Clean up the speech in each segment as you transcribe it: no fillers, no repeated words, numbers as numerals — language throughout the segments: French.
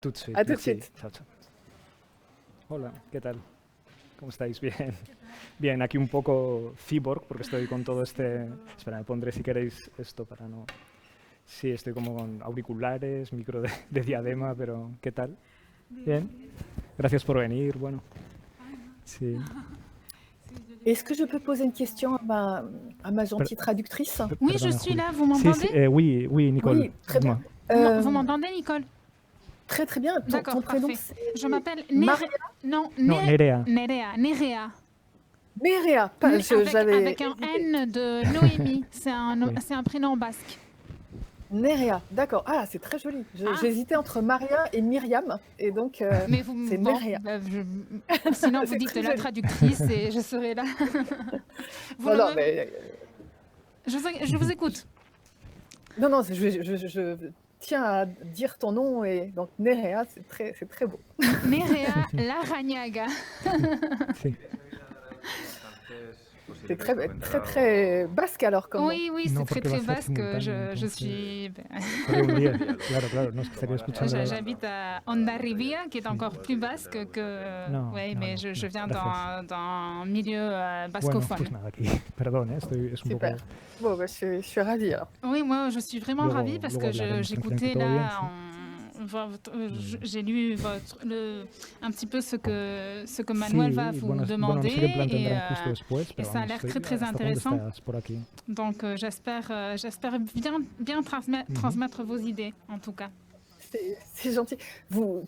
tout de suite. À tout de Merci. suite. Chao, chao. Hola, ¿qué tal? ¿Cómo estáis? Bien. Bien, aquí un poco cyborg porque estoy con todo este... Espera, me pondré si queréis esto para no... Sí, estoy como con auriculares, micro de diadema, pero ¿qué tal? Bien. Gracias por venir, bueno. Sí. Est-ce que je peux poser une question à ma gentille traductrice? Oui, je Perdona, suis Julie. là, vous Sí, m'entendez? sí, oui, Nicole. Oui, très bien. Dis-moi. Vous m'entendez, Nicole? Très très bien. Ton D'accord, prénom parfait. c'est Je m'appelle Maria Non, Non, Nerea. Nerea. Nerea. Avec un N de Noémie. C'est Oui. un prénom basque. Nerea, d'accord. Ah, c'est très joli. J'hésitais entre Maria et Myriam, et donc Mais c'est Nerea. Sinon, vous C'est dites très la joli. traductrice et je serai là. Non, mais Je vous écoute. non, je tiens à dire ton nom, et donc Nerea, c'est très beau. Nerea Larrañaga. Sí. C'est très basque alors comme nom. Oui, No, c'est très porque va a très ser basque. simultáneo, Je entonces suis. sería un lío. Claro, no es que estaría escuchando. J'habite à Hondarribia, qui est encore plus basque que. Non, Oui, non, mais non, je viens gracias. d'un milieu Bueno, bascophone. pues nada, aquí, perdón, es un Super. poco... Bon, bah, je suis ravie alors. Oui, moi je suis vraiment Luego- ravie parce luego que hablaremos j'écoutais tranquilamente, là, todo bien, j'ai lu un petit peu ce que Manuel va vous bueno, demander no sé qué plan tendrán et, justo después, et pero ça a vamos, l'air estoy- très ¿hasta cuándo intéressant. estás por aquí? Donc j'espère bien transmettre vos idées en tout cas. C'est gentil.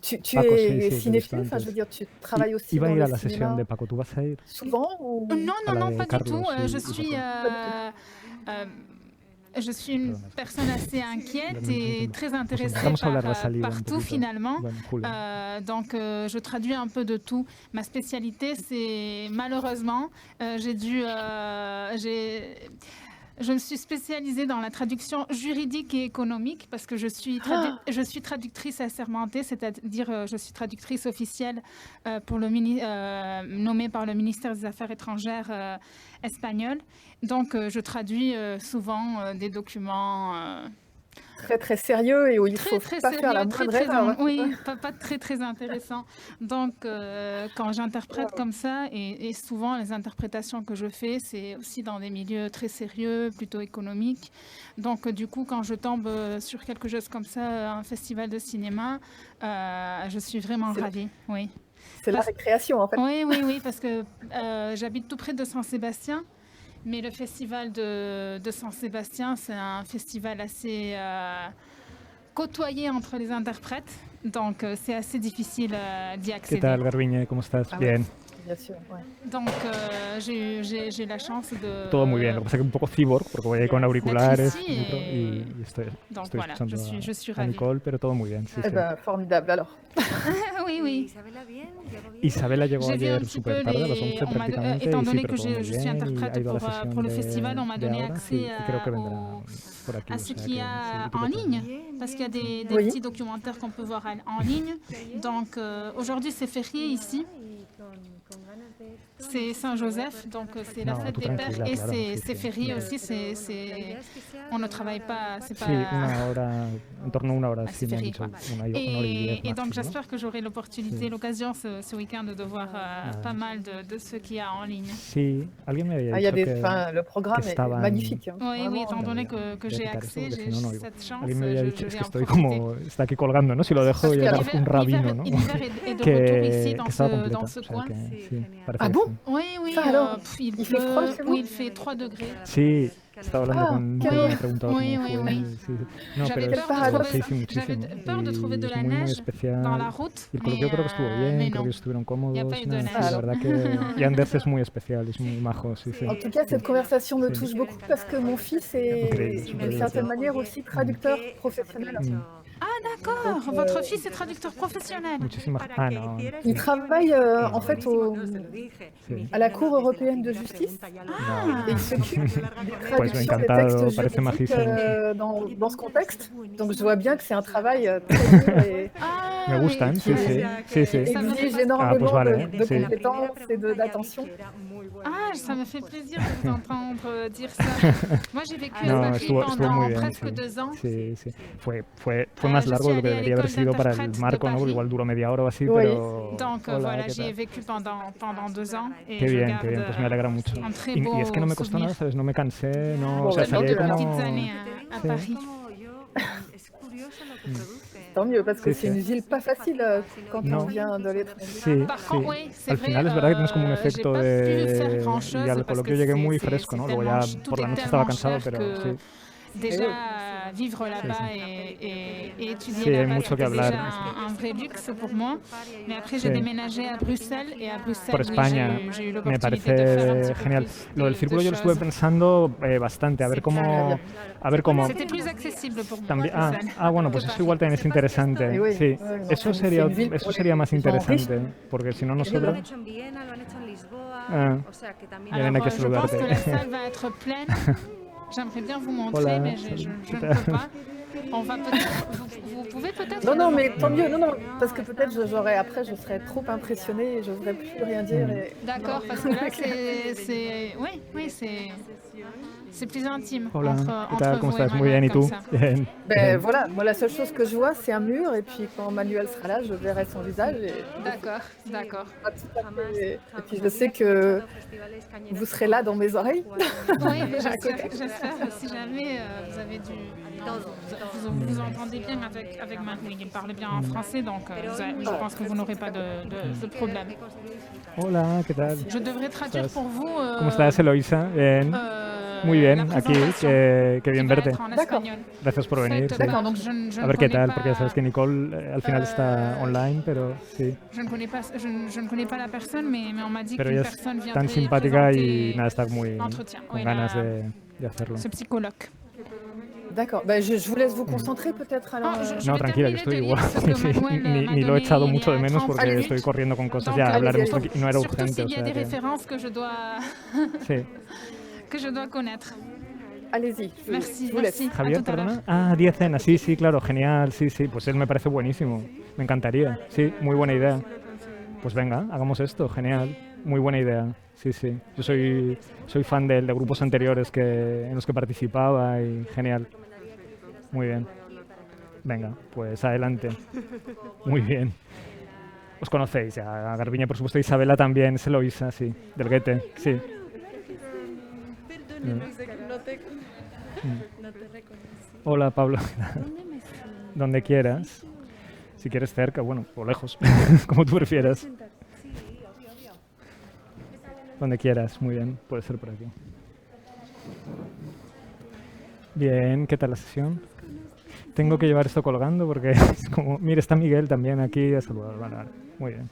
Tu Paco, es sí, cinéphile, te he enfin je visto veux dire, tu travailles aussi Iba a dans ir a le la sesión cinéma de Paco, ¿tú vas a ir? souvent ou... Non, À la de pas Carlos du tout. y- Je y suis une Perdona. personne assez inquiète Dame un et segundo. très Pues intéressée empezamos a hablar de la salida un partout poquito. finalement. Bueno, Julia. Donc je traduis un peu de tout. Ma spécialité, c'est malheureusement, je me suis spécialisée dans la traduction juridique et économique parce que je suis traductrice assermentée, c'est-à-dire je suis traductrice officielle nommée par le ministère des Affaires étrangères espagnol. Donc je traduis souvent des documents très très sérieux et où il faut très pas sérieux, faire la moindre erreur. oui, pas très intéressant. Donc, quand j'interprète comme ça, et souvent les interprétations que je fais, c'est aussi dans des milieux très sérieux, plutôt économiques. Donc, du coup, quand je tombe sur quelque chose comme ça, un festival de cinéma, je suis vraiment ravie. Oui. C'est la récréation en fait. Oui, parce que j'habite tout près de Saint-Sébastien. Mais le festival de Saint-Sébastien, c'est un festival assez côtoyé entre les interprètes, donc c'est assez difficile d'y ¿Qué accéder. tal, Garbiñe? ¿Cómo estás? Ah Bien. Bien sûr, ouais. Donc j'ai la chance de... Todo muy bien. Lo que pasa es que un poco cyborg, porque voy ahí con auriculares ici micro, et- y estoy Donc voilà, escuchando je suis a ravie. Nicole, pero todo muy bien. Sí, Eh sí. ben, formidable alors. Oui. Isabela llegó J'ai vu un ayer petit súper peu tarde, a las 11 prácticamente, étant y sí, donné pero que todo muy je suis bien, y interprète ha ido a la sesión pour le de- festival, on m'a de donné ahora, accès sí, y creo que vendrá por aquí. à o ce sea qu'il y que, a sí, ¿tú en qué tal? ligne, parce qu'il y a des Oui. petits documentaires qu'on peut voir en ligne. Donc aujourd'hui c'est férié ici, c'est Saint-Joseph, donc c'est la No, fête tú des pères tranquila, et claro, sí, c'est sí. férié aussi, on ne travaille pas, c'est pas... Sí, una hora, en torno a una hora, Ah, sí c'est me han férié, dicho, quoi. una y 10 Et donc máximo, j'espère que j'aurai l'opportunité, Sí. l'occasion ce week-end de voir pas mal de ce qu'il y a en ligne. ¿no? Sí, alguien me había Ah, il y a dicho le programme que est estaban- magnifique. Hein. Oui, Vraiment, étant donné que voy a j'ai quitar esto accès, porque si j'ai no, no oigo. cette chance, Alguien me había dicho, je es vais que en estoy profiter. como, está aquí colgando, ¿no? Si lo dejo Parce ya que parezco un rabino, ¿no? L'hiver est de retour ici dans estaba completa, dans ce o sea coin. que sí, parece Ah que bon sí. Oui, Ça alors, il il fait froid chez vous oui, il fait 3 degrés. Sí, estaba hablando Ah, con qué Nico y bien. me preguntaba Oui, cómo oui, fue. oui. Sí. No, J'avais pero peur de sí, trouver- muchísimo. J'avais peur de trouver de Y la es muy, muy neige especial. dans la route, Y el coloquio creo que estuvo bien, mais creo non. que estuvieron cómodos. Y a pas eu de nada, neige. sí, la verdad que... Y Anders es muy especial, es muy majo, sí, sí. En tout cas, cette conversation me Sí. touche beaucoup parce que mon fils est Incroyable, d'une incroyable. certaine manière aussi traducteur professionnel. D'accord, votre fils est traducteur professionnel. Muchísimas... Ah, no. Il travaille en fait Sí. à la Cour européenne de justice Ah. et il s'occupe des Pues me ha traductions des encantado, textes parece juridiques majísimo. dans ce contexte. Donc je vois bien que c'est un travail très dur et Ah, Me gustan, sí, sí. Sí, sí. exige Ah, énormément pues vale, de sí. compétences et d'attention. Ah, ça me fait plaisir de vous entendre dire ça. Moi, j'ai vécu à No, Paris estuvo muy pendant bien, presque sí. 2 ans. Sí, sí. Fue más Je largo suis de lo que allée à debería haber l'école sido para el d'interprète de marco, ¿no? Porque Paris. igual duró media hora o así, Oui. pero... Donc Hola, voilà, ¿qué j'y ai tal? vécu pendant 2 ans et Qué je bien, garde qué bien, pues me alegra mucho. un très Y beau es que no me costó souvenir nada, ¿sabes? No me cansé, no... Bon, O sea, bah, tant salí mieux, como... alors. petites années à Sí. Paris. Tant mieux, parce que Sí, c'est sí. une ville pas facile quand No. on vient de l'étranger. Sí, Par sí. contre, oui, c'est Al vrai, final es verdad que tienes como un j'ai efecto pas pu faire de... grand-chose Y al parce coloquio que llegué muy c'est fresco, ¿no? Luego ya tellement, tout por la est noche estaba tellement cansado, cher pero que sí. déjà vivre là-bas et étudier Sí, hay là-bas, mucho que c'était déjà hablar. un vrai luxe pour moi. Mais après, j'ai Sí. déménagé à Bruxelles et à Bruxelles, Por oui, España j'ai eu me l'opportunité de faire un parece petit peu genial. plus Lo del de círculo yo lo estuve choses. pensando bastante, a ver cómo C'était plus accessible pour moi, también. Bruxelles. Bueno, pues eso igual también es interesante. Oui, Sí, ouais, non, eso c'est sería une ville eso pour sería más les gens riches. interesante, porque si no Lo han nosotros hecho en Viena, lo han hecho en Lisboa, Ah. o sea que también... Elena, hay que Alors, je pense saludarte. que la salle va être pleine. J'aimerais bien vous montrer, Hola, mais je ne peux pas. On va peut-être. Vous pouvez peut-être. Non, non, mais tant mieux, non, non, parce que peut-être après, je serais trop impressionnée et je n'oserais plus rien dire. Et... D'accord, parce que là, c'est. Oui, c'est plus intime Hola, entre ¿qué tal? ¿Cómo vous et estás? moi, Muy bien, ¿y comme tú? ça. Bien. Ben voilà, moi la seule chose que je vois, c'est un mur, et puis quand Manuel sera là, je verrai son visage. Et... D'accord, d'accord. Ah, tout à fait. Et puis je sais que vous serez là dans mes oreilles. Oui, mais j'espère si jamais vous avez du. Vous entendez bien avec Manuel, il parle bien en français, donc je pense que vous n'aurez pas de problème. Hola, ¿qué tal? Je devrais traduire pour vous. ¿Cómo estás, Eloisa? Bien. Muy bien, la aquí, présentation qué bien qui va verte. être en D'accord. espagnol. Gracias por venir. Faites sí. part. donc, Je A ne ver qué connais tal, pas- porque sabes que Nicole al final está online, pero sí. Je ne connais pas la personne, mais on m'a dit Pero qu'une ella es personne tan viendrait simpática y présenter nada, está muy l'entretien. con Oui, ganas la- de hacerlo. ce petit colloque. D'accord, ben, je vous laisse vous concentrer peut-être alors. Ah, je No, vais tranquila, que terminer estoy de igual. lire ce que Manuel m'a Ni lo he donné echado il y mucho a de menos 30 porque minutes. estoy corriendo con cosas. Donc, Ya allez-y, hablaremos allez-y. porque no era Surtout urgente. s'il O y a sea des que, références sí. que je dois connaître. Allez-y, Merci, je vous laisse. merci. À Javier, tout à l'heure. perdona. 10 cenas, sí, claro, genial, sí. Pues él me parece buenísimo. Me encantaría. Sí, muy buena idea. Pues venga, hagamos esto, genial. Muy buena idea. Sí. Yo soy fan de grupos anteriores en los que participaba y genial. Muy bien. Venga, pues adelante. Muy bien. Os conocéis ya, a Garbiñe, por supuesto, Isabela también, es Eloisa, sí, del Goethe, sí. Hola, Pablo. Donde quieras. Si quieres cerca, bueno, o lejos, como tú prefieras. Donde quieras, muy bien, puede ser por aquí. Bien, ¿qué tal la sesión? Tengo que llevar esto colgando porque es como... Mira, está Miguel también aquí a saludar. Vale. Muy bien.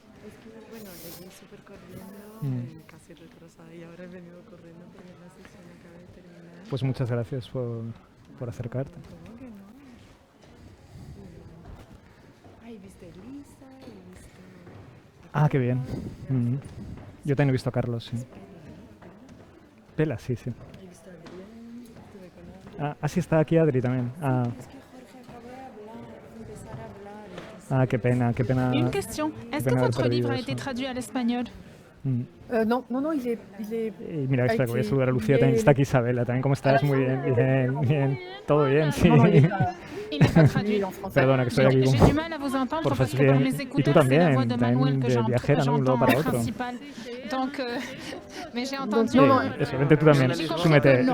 Bueno, llegué súper corriendo, casi retrasada, y ahora he venido corriendo porque la sesión acaba de terminar. Pues muchas gracias por acercarte. ¿Cómo que no? Ay, viste Lisa, he visto... Qué bien. Yo también he visto a Carlos, sí. Pela, sí. He visto a Adrián, estuve con Adri. Sí, está aquí Adri también. Es que Jorge acabó de empezar a hablar. Entonces... Qué pena. Une question. Est-ce que pena haber votre livre a perdido été eso. traduit à l'espagnol? Non, il est... Y mira, espera, que voy a saludar a Lucía il también. est- Está aquí Isabela también. ¿Cómo estás? Muy bien. Bien. Todo bien, sí. Non, non, il est pas, Il n'est pas il traduit. est en français. Perdona, que estoy aquí J'ai con... du mal à vous entendre Por parce que favor, par bien. mes Y tú écouteurs, c'est la voix también, de Manuel que de viajera, ¿no? De un lado j'entends para otro. principal. Donc, mais j'ai Donc, entendu. non, non, Eso, vente tú también. J'ai compris Súmete. que no.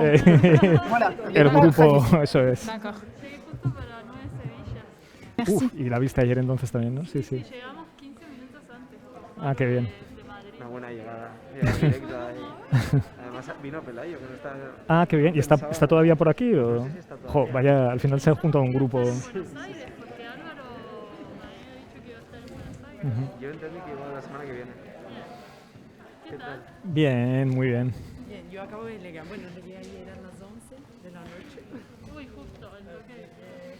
Voilà, il est El pas grupo, traduit. eso es. D'accord. Merci. Y la viste ayer entonces también, ¿no? Sí. Llegamos 15 minutos antes Qué bien. de Madrid. Una buena llegada directa y además vino Pelayo, que no está... Qué bien. ¿Y está todavía por aquí? O... No sé si está todavía. Vaya, al final se ha juntado un grupo. Buenos Aires, porque Álvaro me había dicho que iba a estar en Buenos Aires. Yo entendí que igual la semana que viene. ¿Qué tal? Bien, muy bien. Bien, yo acabo de llegar. Bueno, llegué ayer a las 11 de la noche. Uy, justo, el toque.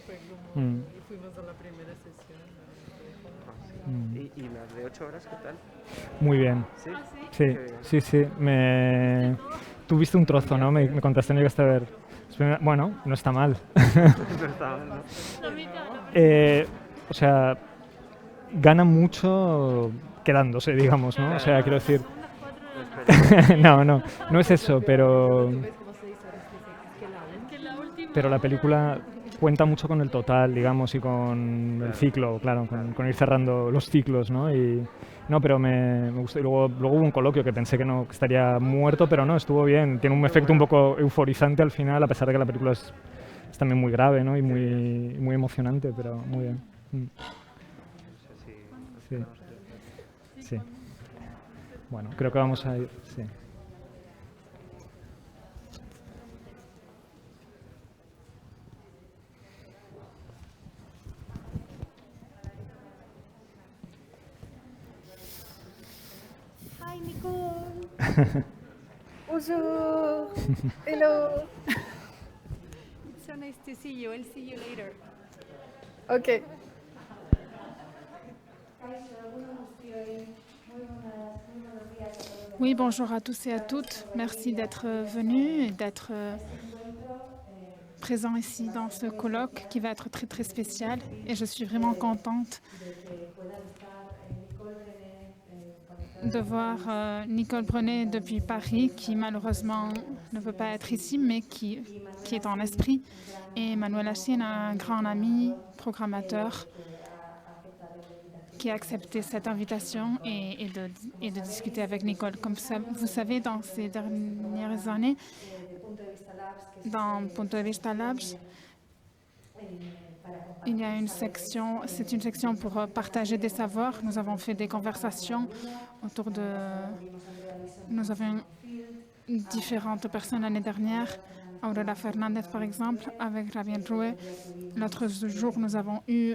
Fue como... Mm. Y fuimos a la primera sesión. ¿Y las de 8 horas qué tal? Muy bien. ¿Sí? Sí. Tuviste un trozo, ¿no? Me contaste, no llegaste a ver. Bueno, no está mal. No está mal, ¿no? La mitad, ¿no? O sea, gana mucho quedándose, digamos, ¿no? O sea, quiero decir, no es eso, pero la película cuenta mucho con el total, digamos, y con el ciclo, claro, con ir cerrando los ciclos, ¿no? No, pero me gustó. Y luego hubo un coloquio que pensé que estaría muerto, pero no, estuvo bien. Tiene un efecto un poco euforizante al final, a pesar de que la película es también muy grave, ¿no? Y muy emocionante, pero muy bien. Sí. Bueno, creo que vamos a ir. Sí. Hi, Nicole. Bonjour. Hello. It's so nice to see you. I'll see you later. Ok. Oui, bonjour à tous et à toutes. Merci d'être venus et d'être présents ici dans ce colloque qui va être très très spécial. Et je suis vraiment contente de voir Nicole Brenet depuis Paris, qui malheureusement ne peut pas être ici, mais qui est en esprit. Et Manuel Achín, un grand ami, programmateur, qui a accepté cette invitation et de discuter avec Nicole. Comme ça, vous savez, dans ces dernières années, dans Punto de Vista Labs, il y a une section, c'est une section pour partager des savoirs. Nous avons fait des conversations autour de... Nous avons différentes personnes l'année dernière, Aurora Fernandez par exemple, avec Javier Rouet. L'autre jour, nous avons eu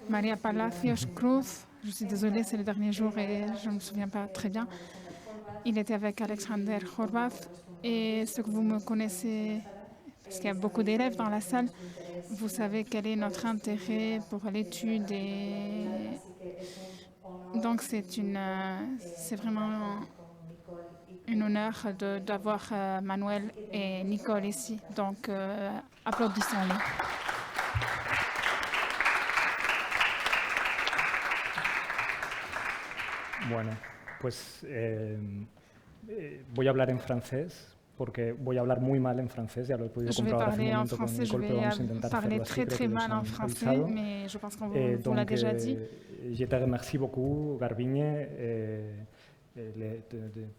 Maria Palacios Cruz. Je suis désolée, c'est le dernier jour et je ne me souviens pas très bien. Il était avec Alexander Horvath. Et ce que vous me connaissez, parce qu'il y a beaucoup d'élèves dans la salle, vous savez quel est notre intérêt pour l'étude. Et donc c'est vraiment un honneur d'avoir Manuel et Nicole ici. Donc applaudissons-les. Bueno, pues voy a hablar en francés porque voy a hablar muy mal en francés, ya lo he podido Je vais comprobar hace un parler en momento con français, je Nicole, pero vamos a vais intentar parler hacerlo así, très creo très que mal los en han français, avisado. mais je pense qu'on vous l'a déjà dit. Je te remercie beaucoup, Garbiñe.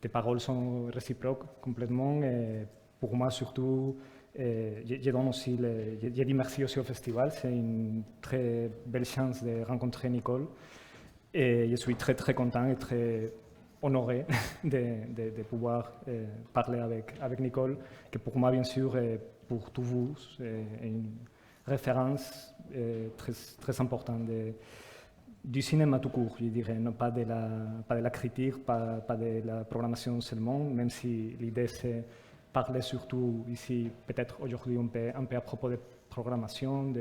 Tes paroles sont réciproques complètement. Et pour moi, surtout, je donne aussi je dis merci aussi au festival. C'est une très belle chance de rencontrer Nicole. Et je suis très très content et très honoré de pouvoir parler avec Nicole, que pour moi, bien sûr, et pour tous vous, est une référence très, très importante du cinéma tout court, je dirais, non pas de la critique, pas de la programmation seulement, même si l'idée c'est parler surtout ici, peut-être aujourd'hui un peu à propos de programmation,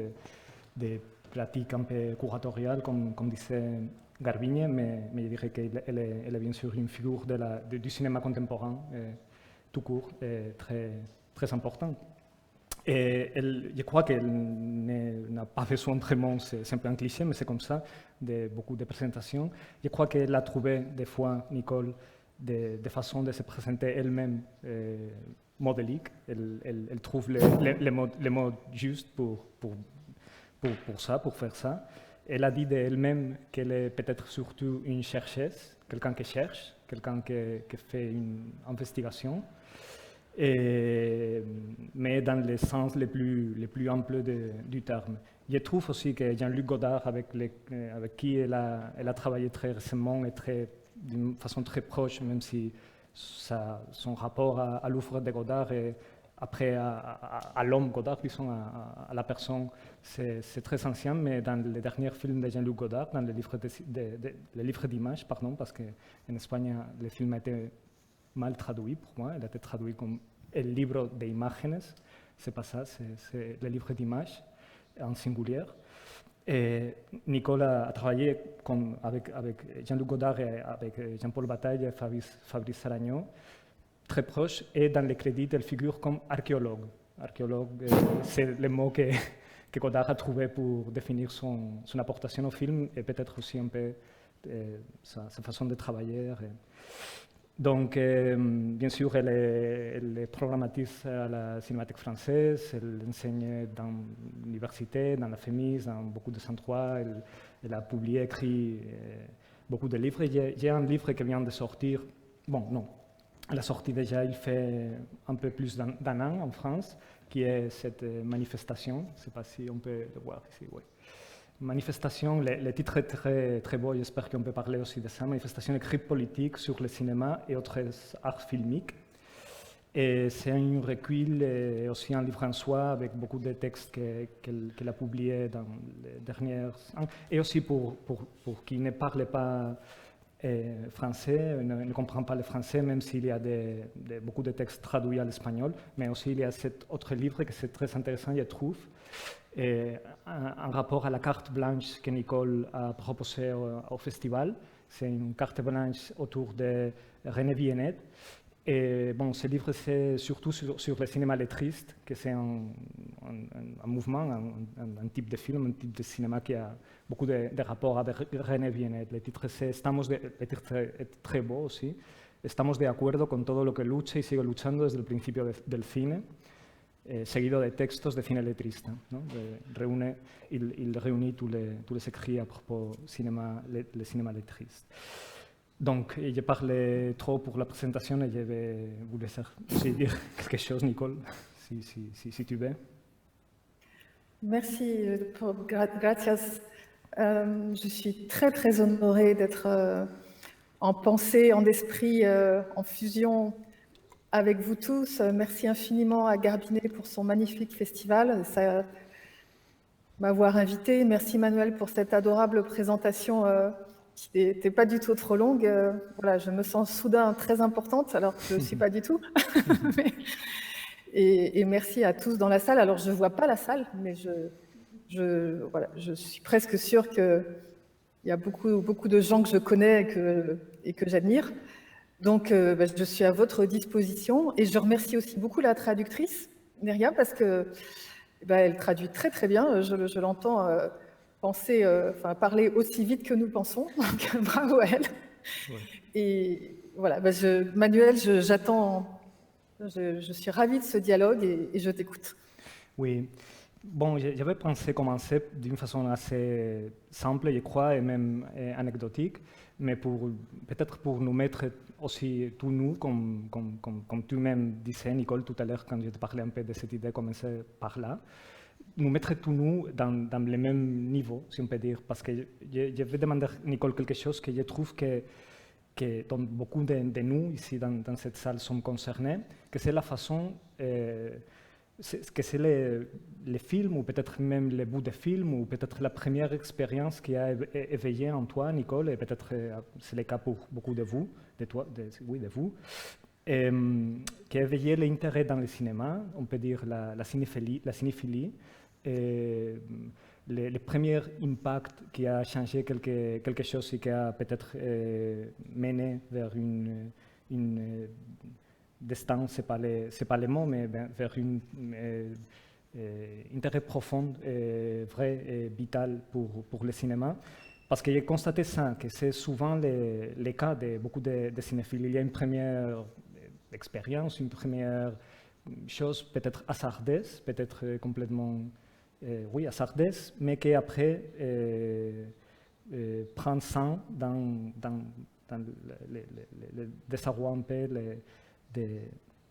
de pratiques un peu curatoriales, comme disait Garbiñe, mais je dirais qu'elle est bien sûr une figure du cinéma contemporain tout court, très, très important. Et je crois qu'elle n'a pas besoin vraiment, c'est un peu un cliché, mais c'est comme ça, de beaucoup de présentations. Je crois qu'elle a trouvé des fois, Nicole, des façons de se présenter elle-même modéliques. Elle trouve les mots justes pour ça, pour faire ça. Elle a dit d'elle-même qu'elle est peut-être surtout une chercheuse, quelqu'un qui cherche, quelqu'un qui fait une investigation. Mais dans le sens le plus ample du terme. Je trouve aussi que Jean-Luc Godard, avec qui elle a travaillé très récemment et d'une façon très proche, même si son rapport à l'œuvre de Godard et après à l'homme Godard, disons, à la personne, c'est très ancien, mais dans les derniers films de Jean-Luc Godard, dans les livres d'images, pardon, parce qu'en Espagne, le film a été mal traduit pour moi. Il a été traduit comme El libro de imágenes. C'est pas ça, c'est le livre d'images en singulier. Et Nicole a travaillé avec Jean-Luc Godard et avec Jean-Paul Bataille et Fabrice Saragnon, très proche. Et dans les crédits, elle figure comme archéologue. Archéologue, c'est le mot que que Godard a trouvé pour définir son apportation au film et peut-être aussi un peu sa façon de travailler. Donc, bien sûr, elle est programmatrice à la Cinémathèque française, elle enseigne dans l'université, dans la FEMIS, dans beaucoup de endroits. Elle a publié, écrit beaucoup de livres. Il y a un livre qui vient de sortir, bon, non, elle a sorti déjà, il fait un peu plus d'un an en France, qui est cette manifestation. Je ne sais pas si on peut le voir ici, oui. Manifestation, le titre est très, très beau, j'espère qu'on peut parler aussi de ça. Manifestation écrite politique sur le cinéma et autres arts filmiques. Et c'est un recueil et aussi un livre en soi avec beaucoup de textes qu'elle a publiés dans les dernières années. Et aussi pour qui ne parle pas français, ne comprend pas le français, même s'il y a beaucoup de textes traduits à l'espagnol. Mais aussi il y a cet autre livre que c'est très intéressant, je trouve. En rapport à la carte blanche que Nicole a proposée au festival. C'est une carte blanche autour de René Viennet. Et bon, ce livre, c'est surtout sur le cinéma lettriste, que c'est un mouvement, un type de film, un type de cinéma qui a beaucoup de rapports avec René Viennet. Le titre est très beau aussi. Estamos de acuerdo con todo lo que lucha y sigue luchando desde el principio del cine. Seguido de textos de cine lettriste. ¿No? Il réunit tous les écrits à propos le cinéma lettriste. Donc, je parlais trop pour la présentation et je vais vous laisser aussi dire quelque chose, Nicole, si tu veux. Merci, gracias. Je suis très, très honorée d'être en pensée, en esprit, en fusion avec vous tous. Merci infiniment à Garbinet pour son magnifique festival, m'avoir invité. Merci Manuel pour cette adorable présentation qui n'était pas du tout trop longue. Voilà, je me sens soudain très importante, alors que je ne suis pas du tout. Et merci à tous dans la salle. Alors, je ne vois pas la salle, mais je suis presque sûre qu'il y a beaucoup de gens que je connais et que j'admire. Donc, je suis à votre disposition et je remercie aussi beaucoup la traductrice, Neria, parce qu'elle traduit très très bien. Je l'entends parler aussi vite que nous pensons. Donc, bravo à elle. Ouais. Et voilà, Manuel, j'attends. Je suis ravie de ce dialogue et je t'écoute. Oui. Bon, j'avais pensé commencer d'une façon assez simple, je crois, et même anecdotique, mais peut-être pour nous mettre aussi tous nous, comme tu-même disais, Nicole, tout à l'heure, quand je te parlais un peu de cette idée, commencer par là, nous mettre tous nous dans le même niveau, si on peut dire, parce que je vais demander à Nicole quelque chose que je trouve que dont beaucoup de nous, ici dans cette salle, sommes concernés, que c'est la façon... que c'est les films, ou peut-être même les bouts de films, ou peut-être la première expérience qui a éveillé en toi, Nicole, et peut-être c'est le cas pour beaucoup de vous, de vous, qui a éveillé l'intérêt dans le cinéma, on peut dire la cinéphilie, et le premier impact qui a changé quelque chose et qui a peut-être mené vers une destin, c'est pas le mot, mais vers un intérêt profond, vrai et vital pour le cinéma. Parce que j'ai constaté ça, que c'est souvent le cas de beaucoup de cinéphiles. Il y a une première expérience, une première chose peut-être hasardeuse, peut-être complètement, hasardeuse, mais qui après prend sang dans le désarroi un peu,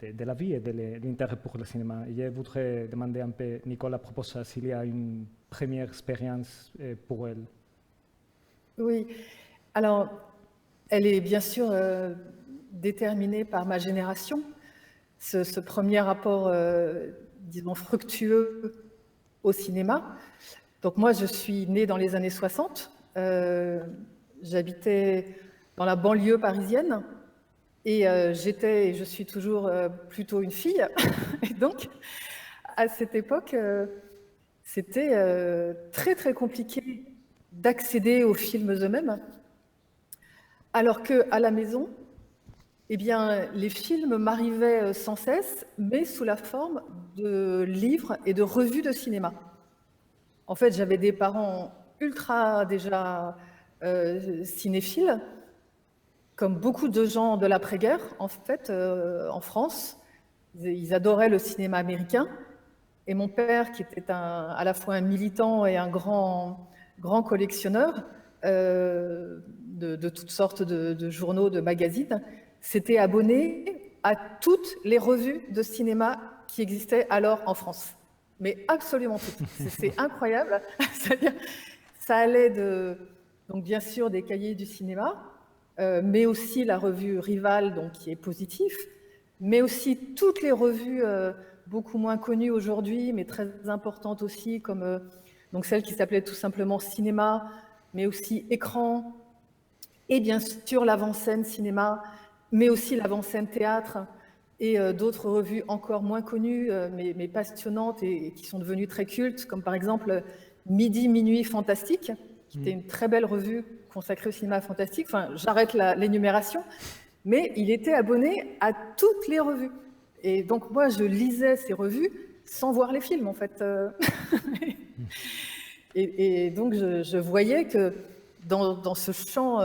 de la vie et de l'intérêt pour le cinéma. Et je voudrais demander un peu, Nicole, à propos de ça, s'il y a une première expérience pour elle. Oui, alors, elle est bien sûr déterminée par ma génération, ce premier rapport, disons, fructueux au cinéma. Donc moi, je suis née dans les années 60, j'habitais dans la banlieue parisienne, et j'étais, et je suis toujours plutôt une fille. Et donc, à cette époque, c'était très, très compliqué d'accéder aux films eux-mêmes. Alors qu'à la maison, eh bien, les films m'arrivaient sans cesse, mais sous la forme de livres et de revues de cinéma. En fait, j'avais des parents ultra déjà cinéphiles, comme beaucoup de gens de l'après-guerre, en fait, en France. Ils adoraient le cinéma américain. Et mon père, qui était à la fois un militant et un grand collectionneur de toutes sortes de journaux, de magazines, s'était abonné à toutes les revues de cinéma qui existaient alors en France. Mais absolument toutes. C'est incroyable. C'est-à-dire, ça allait donc bien sûr des cahiers du cinéma, mais aussi la revue Rival, donc qui est Positif, mais aussi toutes les revues beaucoup moins connues aujourd'hui, mais très importantes aussi, comme donc celle qui s'appelait tout simplement Cinéma, mais aussi Écran, et bien sûr l'avant-scène cinéma, mais aussi l'avant-scène théâtre, et d'autres revues encore moins connues, mais passionnantes et qui sont devenues très cultes, comme par exemple Midi, Minuit Fantastique, qui était une très belle revue consacrée au cinéma fantastique. Enfin, j'arrête l'énumération, mais il était abonné à toutes les revues. Et donc moi, je lisais ces revues sans voir les films, en fait. Et donc, je voyais que dans ce champ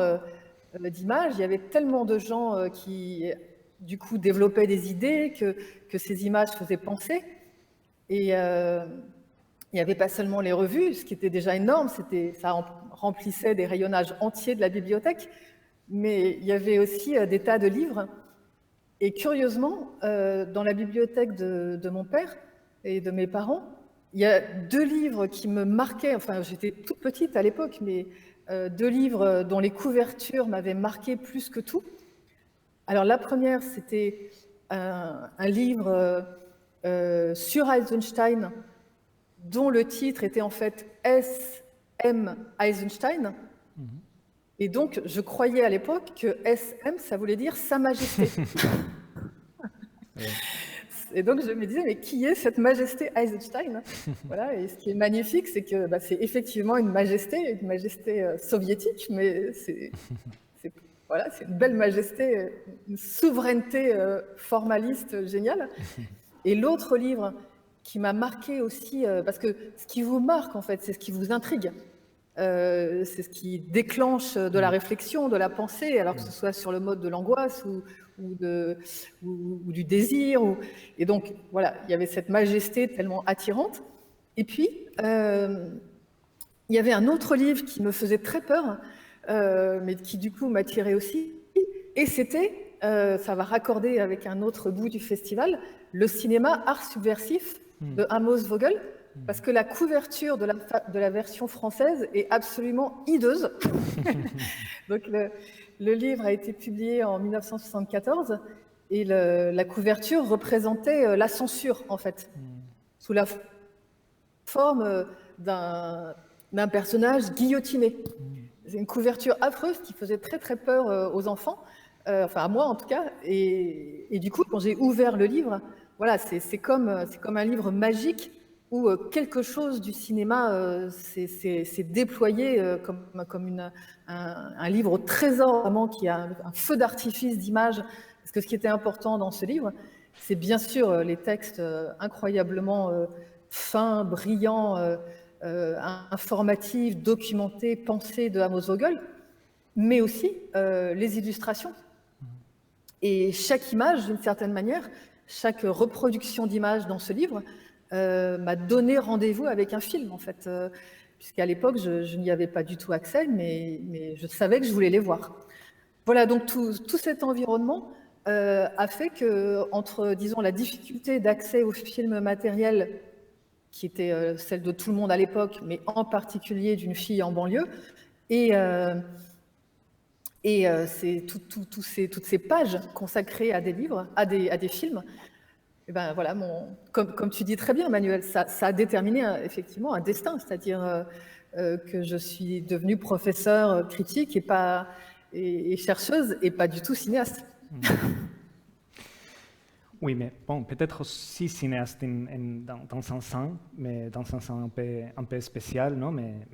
d'images, il y avait tellement de gens qui, du coup, développaient des idées, que ces images faisaient penser. Et il n'y avait pas seulement les revues, ce qui était déjà énorme, ça remplissait des rayonnages entiers de la bibliothèque, mais il y avait aussi des tas de livres. Et curieusement, dans la bibliothèque de mon père et de mes parents, il y a 2 livres qui me marquaient, enfin j'étais toute petite à l'époque, mais 2 livres dont les couvertures m'avaient marqué plus que tout. Alors la première, c'était un livre sur Eisenstein, dont le titre était en fait S.M. Eisenstein. Et donc, je croyais à l'époque que SM, ça voulait dire Sa Majesté. Et donc, je me disais, mais qui est cette Majesté Eisenstein? Voilà, et ce qui est magnifique, c'est que c'est effectivement une majesté soviétique, mais c'est une belle majesté, une souveraineté formaliste géniale. Et l'autre livre qui m'a marqué aussi, parce que ce qui vous marque, en fait, c'est ce qui vous intrigue. C'est ce qui déclenche de la réflexion, de la pensée, alors que ce soit sur le mode de l'angoisse ou du désir. Et donc, voilà, il y avait cette majesté tellement attirante. Et puis, il y avait un autre livre qui me faisait très peur, mais qui du coup m'attirait aussi. Et c'était, ça va raccorder avec un autre bout du festival, le cinéma art subversif de Amos Vogel. Parce que la couverture de la version française est absolument hideuse. Donc le livre a été publié en 1974 et la couverture représentait la censure, en fait, sous la forme d'un personnage guillotiné. C'est une couverture affreuse qui faisait très très peur aux enfants, enfin à moi en tout cas. Et du coup, quand j'ai ouvert le livre, voilà, c'est comme un livre magique où quelque chose du cinéma s'est déployé comme un livre au trésor, vraiment, qui a un feu d'artifice d'images. Parce que ce qui était important dans ce livre, c'est bien sûr les textes incroyablement fins, brillants, informatifs, documentés, pensés de Amos Vogel, mais aussi les illustrations. Et chaque image, d'une certaine manière, chaque reproduction d'image dans ce livre, m'a donné rendez-vous avec un film, en fait, puisqu'à l'époque, je n'y avais pas du tout accès, mais je savais que je voulais les voir. Voilà, donc tout cet environnement a fait que, entre, disons, la difficulté d'accès aux films matériels, qui était celle de tout le monde à l'époque, mais en particulier d'une fille en banlieue, et c'est toutes ces pages consacrées à des livres, à des films. Et ben voilà, comme tu dis très bien, Manuel, ça a déterminé effectivement un destin, c'est-à-dire que je suis devenue professeure critique et chercheuse et pas du tout cinéaste. Oui, mais bon, peut-être aussi cinéaste dans un sens, mais dans un sens un peu spécial, non? Mais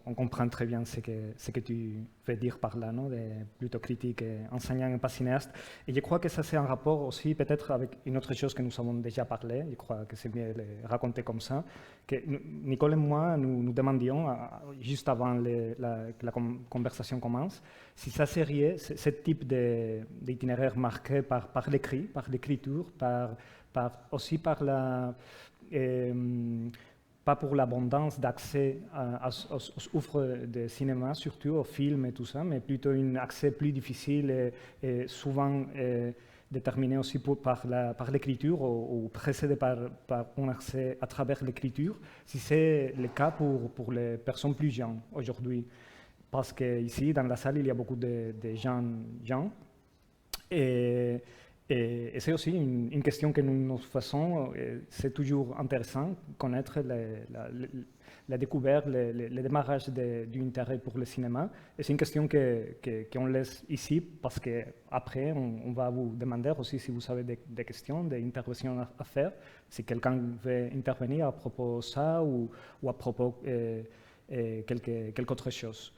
on comprend très bien ce que tu veux dire par là, non? Plutôt critique, enseignant et pas cinéaste. Et je crois que ça c'est un rapport aussi peut-être avec une autre chose que nous avons déjà parlé, je crois que c'est mieux de le raconter comme ça, que Nicole et moi, nous demandions, juste avant que la conversation commence, si ça serait ce type d'itinéraire marqué par l'écrit, par l'écriture, aussi par pas pour l'abondance d'accès aux œuvres de cinéma, surtout aux films et tout ça, mais plutôt un accès plus difficile et souvent déterminé aussi par l'écriture ou précédé par un accès à travers l'écriture, si c'est le cas pour les personnes plus jeunes aujourd'hui. Parce qu'ici, dans la salle, il y a beaucoup de gens. Et c'est aussi une question que nous faisons. C'est toujours intéressant de connaître la découverte, le démarrage de l'intérêt pour le cinéma. Et c'est une question qu'on laisse ici parce qu'après, on va vous demander aussi si vous avez des questions, des interventions à faire. Si quelqu'un veut intervenir à propos de ça ou à propos quelque autre chose.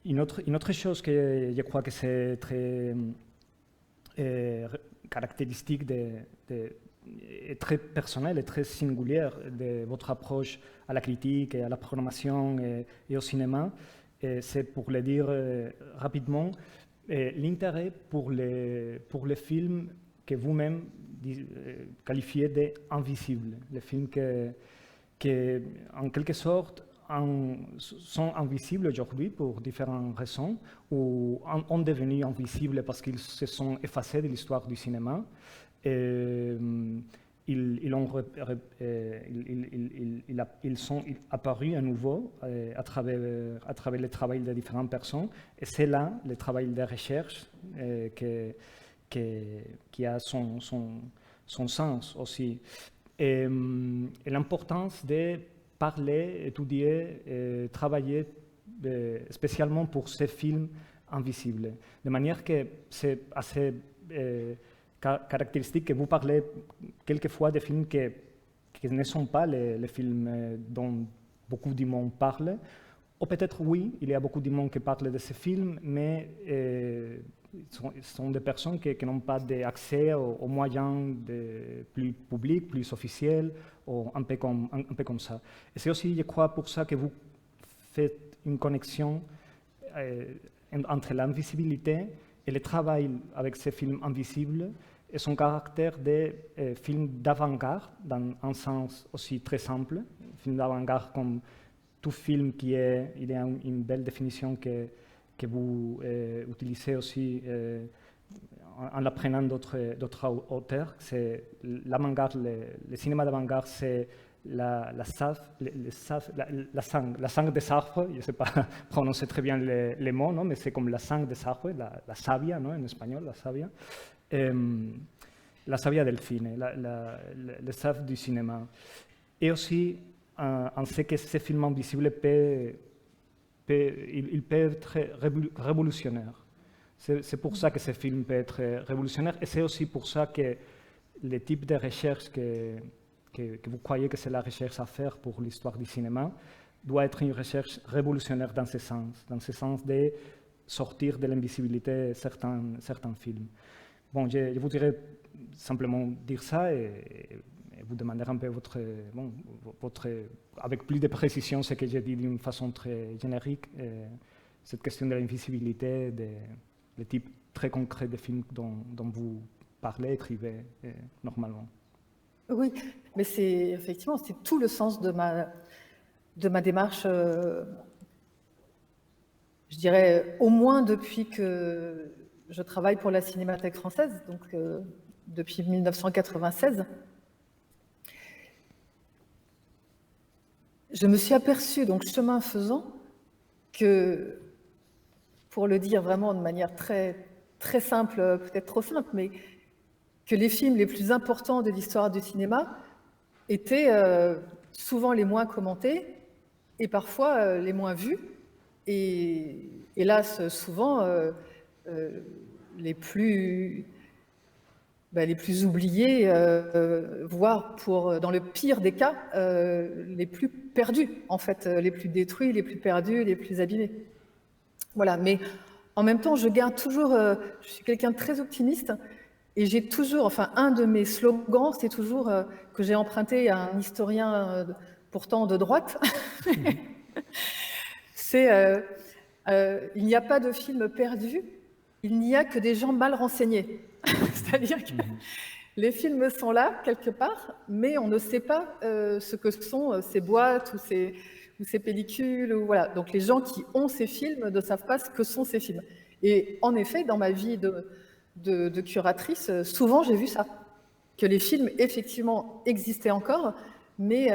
Une autre chose que je crois que c'est très caractéristique et très personnelle et très singulière de votre approche à la critique et à la programmation et au cinéma, c'est pour le dire rapidement, l'intérêt pour les films que vous-même qualifiez d'invisibles, les films qui, en quelque sorte, sont invisibles aujourd'hui pour différentes raisons, ou ont devenu invisibles parce qu'ils se sont effacés de l'histoire du cinéma. Ils sont apparus à nouveau à travers le travail de différentes personnes. Et c'est là le travail de recherche qui a son sens aussi. Et l'importance de parler, étudier, travailler spécialement pour ces films invisibles. De manière que c'est assez caractéristique que vous parlez quelquefois de films qui ne sont pas les films dont beaucoup de monde parle. Ou peut-être oui, il y a beaucoup de monde qui parle de ces films, mais sont des personnes qui n'ont pas d'accès aux moyens plus publics, plus officiels, ou un peu comme ça. Et c'est aussi, je crois, pour ça que vous faites une connexion entre l'invisibilité et le travail avec ces films invisibles et son caractère de film d'avant-garde, dans un sens aussi très simple. Film d'avant-garde comme tout film il y a une belle définition que vous utilisez aussi en l'apprenant d'autres auteurs. C'est l'avant-garde, le cinéma d'avant-garde, c'est la sang des arbres, je ne sais pas prononcer très bien les mots, non, mais c'est comme la sang des arbres, la savia, non, en espagnol, la savia. La savia del cine, le saf du cinéma. Et aussi, on sait que ces films invisibles peuvent être révolutionnaires. C'est pour ça que ces films peuvent être révolutionnaires, et c'est aussi pour ça que le type de recherche que vous croyez que c'est la recherche à faire pour l'histoire du cinéma doit être une recherche révolutionnaire dans ce sens de sortir de l'invisibilité certains films. Bon, je voudrais simplement dire ça et vous demander un peu avec plus de précision ce que j'ai dit d'une façon très générique, cette question de l'invisibilité, le type très concret de films dont vous parlez, écrivez normalement. Oui, mais effectivement, c'est tout le sens de ma démarche, je dirais au moins depuis que je travaille pour la Cinémathèque française, donc depuis 1996. Je me suis aperçue, donc chemin faisant, que, pour le dire vraiment de manière très, très simple, peut-être trop simple, mais que les films les plus importants de l'histoire du cinéma étaient souvent les moins commentés et parfois les moins vus, et hélas souvent les plus les plus oubliés, voire dans le pire des cas, les plus perdus, en fait, les plus détruits, les plus perdus, les plus abîmés. Voilà, mais en même temps, je garde toujours, je suis quelqu'un de très optimiste, et j'ai toujours, enfin, un de mes slogans, c'est toujours que j'ai emprunté à un historien pourtant de droite, c'est il n'y a pas de film perdu, il n'y a que des gens mal renseignés. C'est-à-dire que les films sont là, quelque part, mais on ne sait pas ce que sont ces boîtes ou ces pellicules. Voilà. Donc les gens qui ont ces films ne savent pas ce que sont ces films. Et en effet, dans ma vie de curatrice, souvent j'ai vu ça, que les films effectivement existaient encore, mais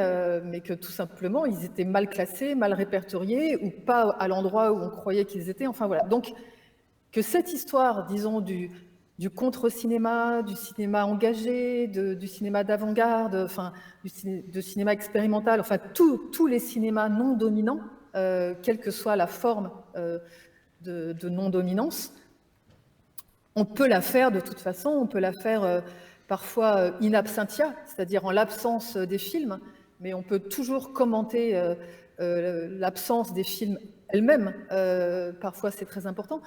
que tout simplement ils étaient mal classés, mal répertoriés, ou pas à l'endroit où on croyait qu'ils étaient. Enfin voilà. Donc que cette histoire, disons, du contre-cinéma, du cinéma engagé, du cinéma d'avant-garde, enfin, du cinéma expérimental, enfin, tous les cinémas non dominants, quelle que soit la forme de non-dominance, on peut la faire de toute façon, on peut la faire parfois in absentia, c'est-à-dire en l'absence des films, mais on peut toujours commenter l'absence des films elle-même. Parfois, c'est très important.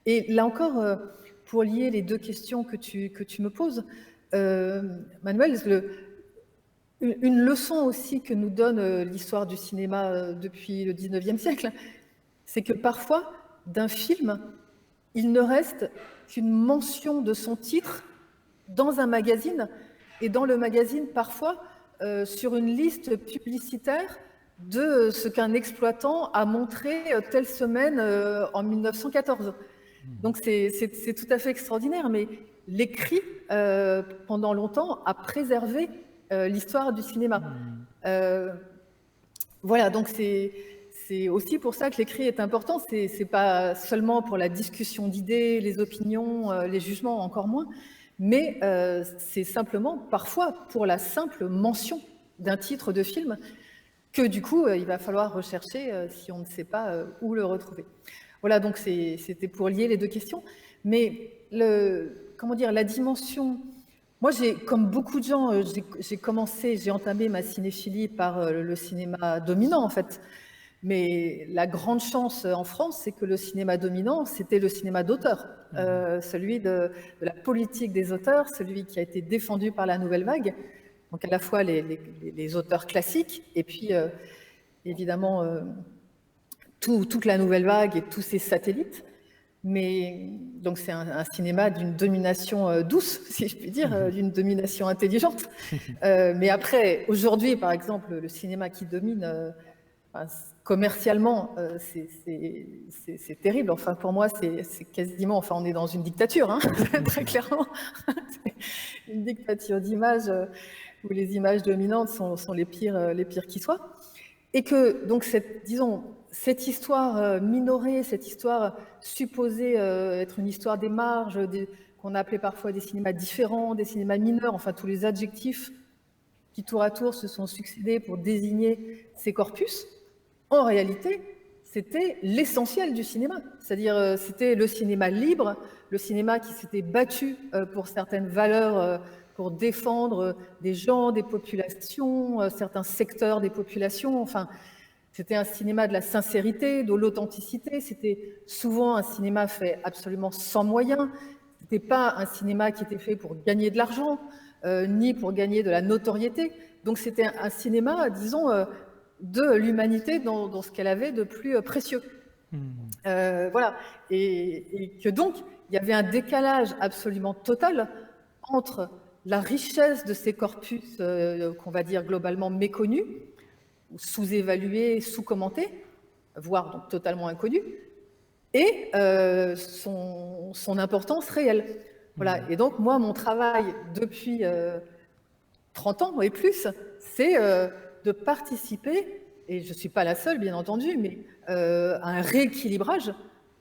Et là encore, pour lier les deux questions que tu me poses, Manuel, une leçon aussi que nous donne l'histoire du cinéma depuis le 19e siècle, c'est que parfois, d'un film, il ne reste qu'une mention de son titre dans un magazine, et dans le magazine, parfois, sur une liste publicitaire de ce qu'un exploitant a montré telle semaine en 1914. Donc c'est tout à fait extraordinaire, mais l'écrit, pendant longtemps, a préservé l'histoire du cinéma. Voilà, donc c'est aussi pour ça que l'écrit est important. C'est pas seulement pour la discussion d'idées, les opinions, les jugements, encore moins, mais c'est simplement parfois pour la simple mention d'un titre de film que du coup, il va falloir rechercher si on ne sait pas où le retrouver. Voilà, donc c'était pour lier les deux questions. Mais la dimension... Moi, comme beaucoup de gens, j'ai entamé ma cinéphilie par le cinéma dominant, en fait. Mais la grande chance en France, c'est que le cinéma dominant, c'était le cinéma d'auteur, celui de la politique des auteurs, celui qui a été défendu par la Nouvelle Vague. Donc à la fois les auteurs classiques, et puis évidemment toute la Nouvelle Vague et tous ses satellites. Mais donc c'est un cinéma d'une domination douce, si je puis dire, d'une domination intelligente. Mais après, aujourd'hui, par exemple, le cinéma qui domine commercialement, c'est terrible. Enfin, pour moi, c'est quasiment... Enfin, on est dans une dictature, hein, très clairement. Une dictature d'images où les images dominantes sont les pires qui soient. Et que, donc, cette histoire minorée, cette histoire supposée être une histoire des marges, qu'on a appelé parfois des cinémas différents, des cinémas mineurs, enfin tous les adjectifs qui tour à tour se sont succédés pour désigner ces corpus, en réalité, c'était l'essentiel du cinéma. C'est-à-dire, c'était le cinéma libre, le cinéma qui s'était battu pour certaines valeurs, pour défendre des gens, des populations, certains secteurs des populations, enfin... C'était un cinéma de la sincérité, de l'authenticité. C'était souvent un cinéma fait absolument sans moyens. Ce n'était pas un cinéma qui était fait pour gagner de l'argent, ni pour gagner de la notoriété. Donc c'était un cinéma, disons, de l'humanité dans ce qu'elle avait de plus précieux. Voilà. Et que donc, il y avait un décalage absolument total entre la richesse de ces corpus, qu'on va dire globalement méconnus, sous-évalué, sous-commenté, voire donc totalement inconnu, et son importance réelle. Voilà. Et donc, moi, mon travail depuis 30 ans et plus, c'est de participer, et je ne suis pas la seule, bien entendu, mais à un rééquilibrage,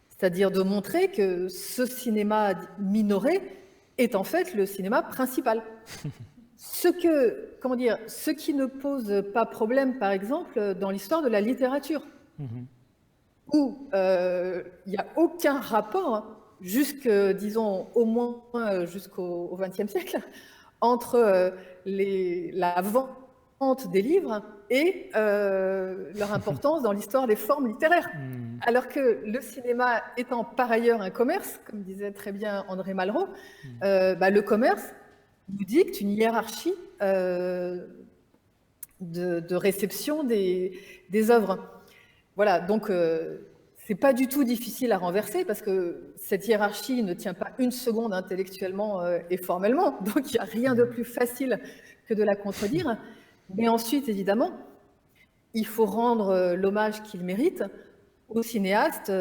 c'est-à-dire de montrer que ce cinéma minoré est en fait le cinéma principal. Ce qui ne pose pas problème, par exemple, dans l'histoire de la littérature, où il n'y a aucun rapport disons, au moins jusqu'au XXe siècle, entre la vente des livres et leur importance dans l'histoire des formes littéraires. Alors que le cinéma étant par ailleurs un commerce, comme disait très bien André Malraux, le commerce nous dicte une hiérarchie de réception des œuvres. Voilà, donc c'est pas du tout difficile à renverser parce que cette hiérarchie ne tient pas une seconde intellectuellement et formellement, donc il n'y a rien de plus facile que de la contredire. Mais ensuite, évidemment, il faut rendre l'hommage qu'il mérite aux cinéastes,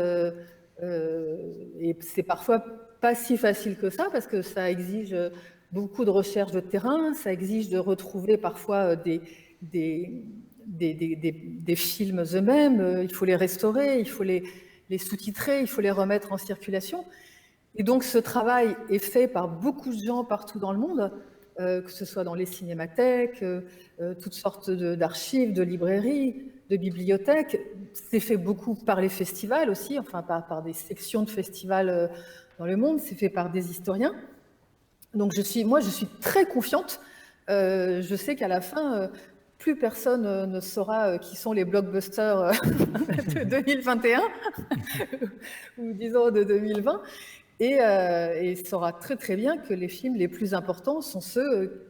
et c'est parfois pas si facile que ça parce que ça exige beaucoup de recherche de terrain, ça exige de retrouver parfois des films eux-mêmes, il faut les restaurer, il faut les sous-titrer, il faut les remettre en circulation. Et donc ce travail est fait par beaucoup de gens partout dans le monde, que ce soit dans les cinémathèques, toutes sortes d'archives, de librairies, de bibliothèques. C'est fait beaucoup par les festivals aussi, enfin par des sections de festivals dans le monde, c'est fait par des historiens. Donc moi je suis très confiante. Je sais qu'à la fin, plus personne ne saura qui sont les blockbusters de 2021 ou disons de 2020 et saura très très bien que les films les plus importants sont ceux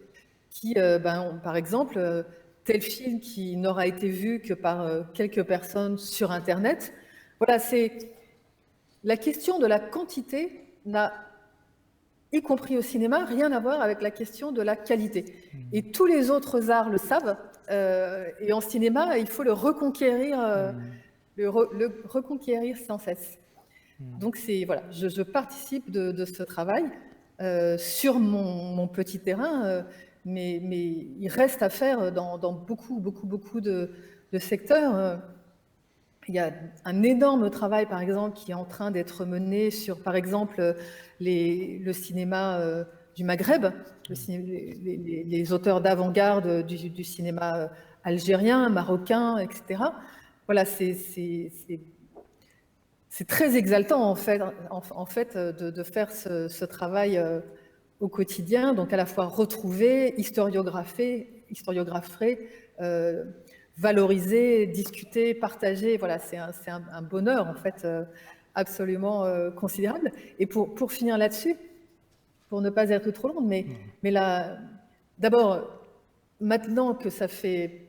qui, par exemple, tel film qui n'aura été vu que par quelques personnes sur Internet. Voilà, c'est la question de la quantité n'a, y compris au cinéma, rien à voir avec la question de la qualité. Et tous les autres arts le savent. Et en cinéma, il faut le reconquérir, reconquérir sans cesse. Donc voilà, je participe de ce travail sur mon petit terrain, mais il reste à faire dans beaucoup de secteurs. Il y a un énorme travail, par exemple, qui est en train d'être mené sur, par exemple, le cinéma du Maghreb, les auteurs d'avant-garde du cinéma algérien, marocain, etc. Voilà, c'est très exaltant, en fait de faire ce travail au quotidien, donc à la fois retrouver, historiographer, valoriser, discuter, partager. Voilà, c'est un bonheur, en fait, absolument considérable. Et pour finir là-dessus, pour ne pas être trop longue, mais d'abord, maintenant que ça fait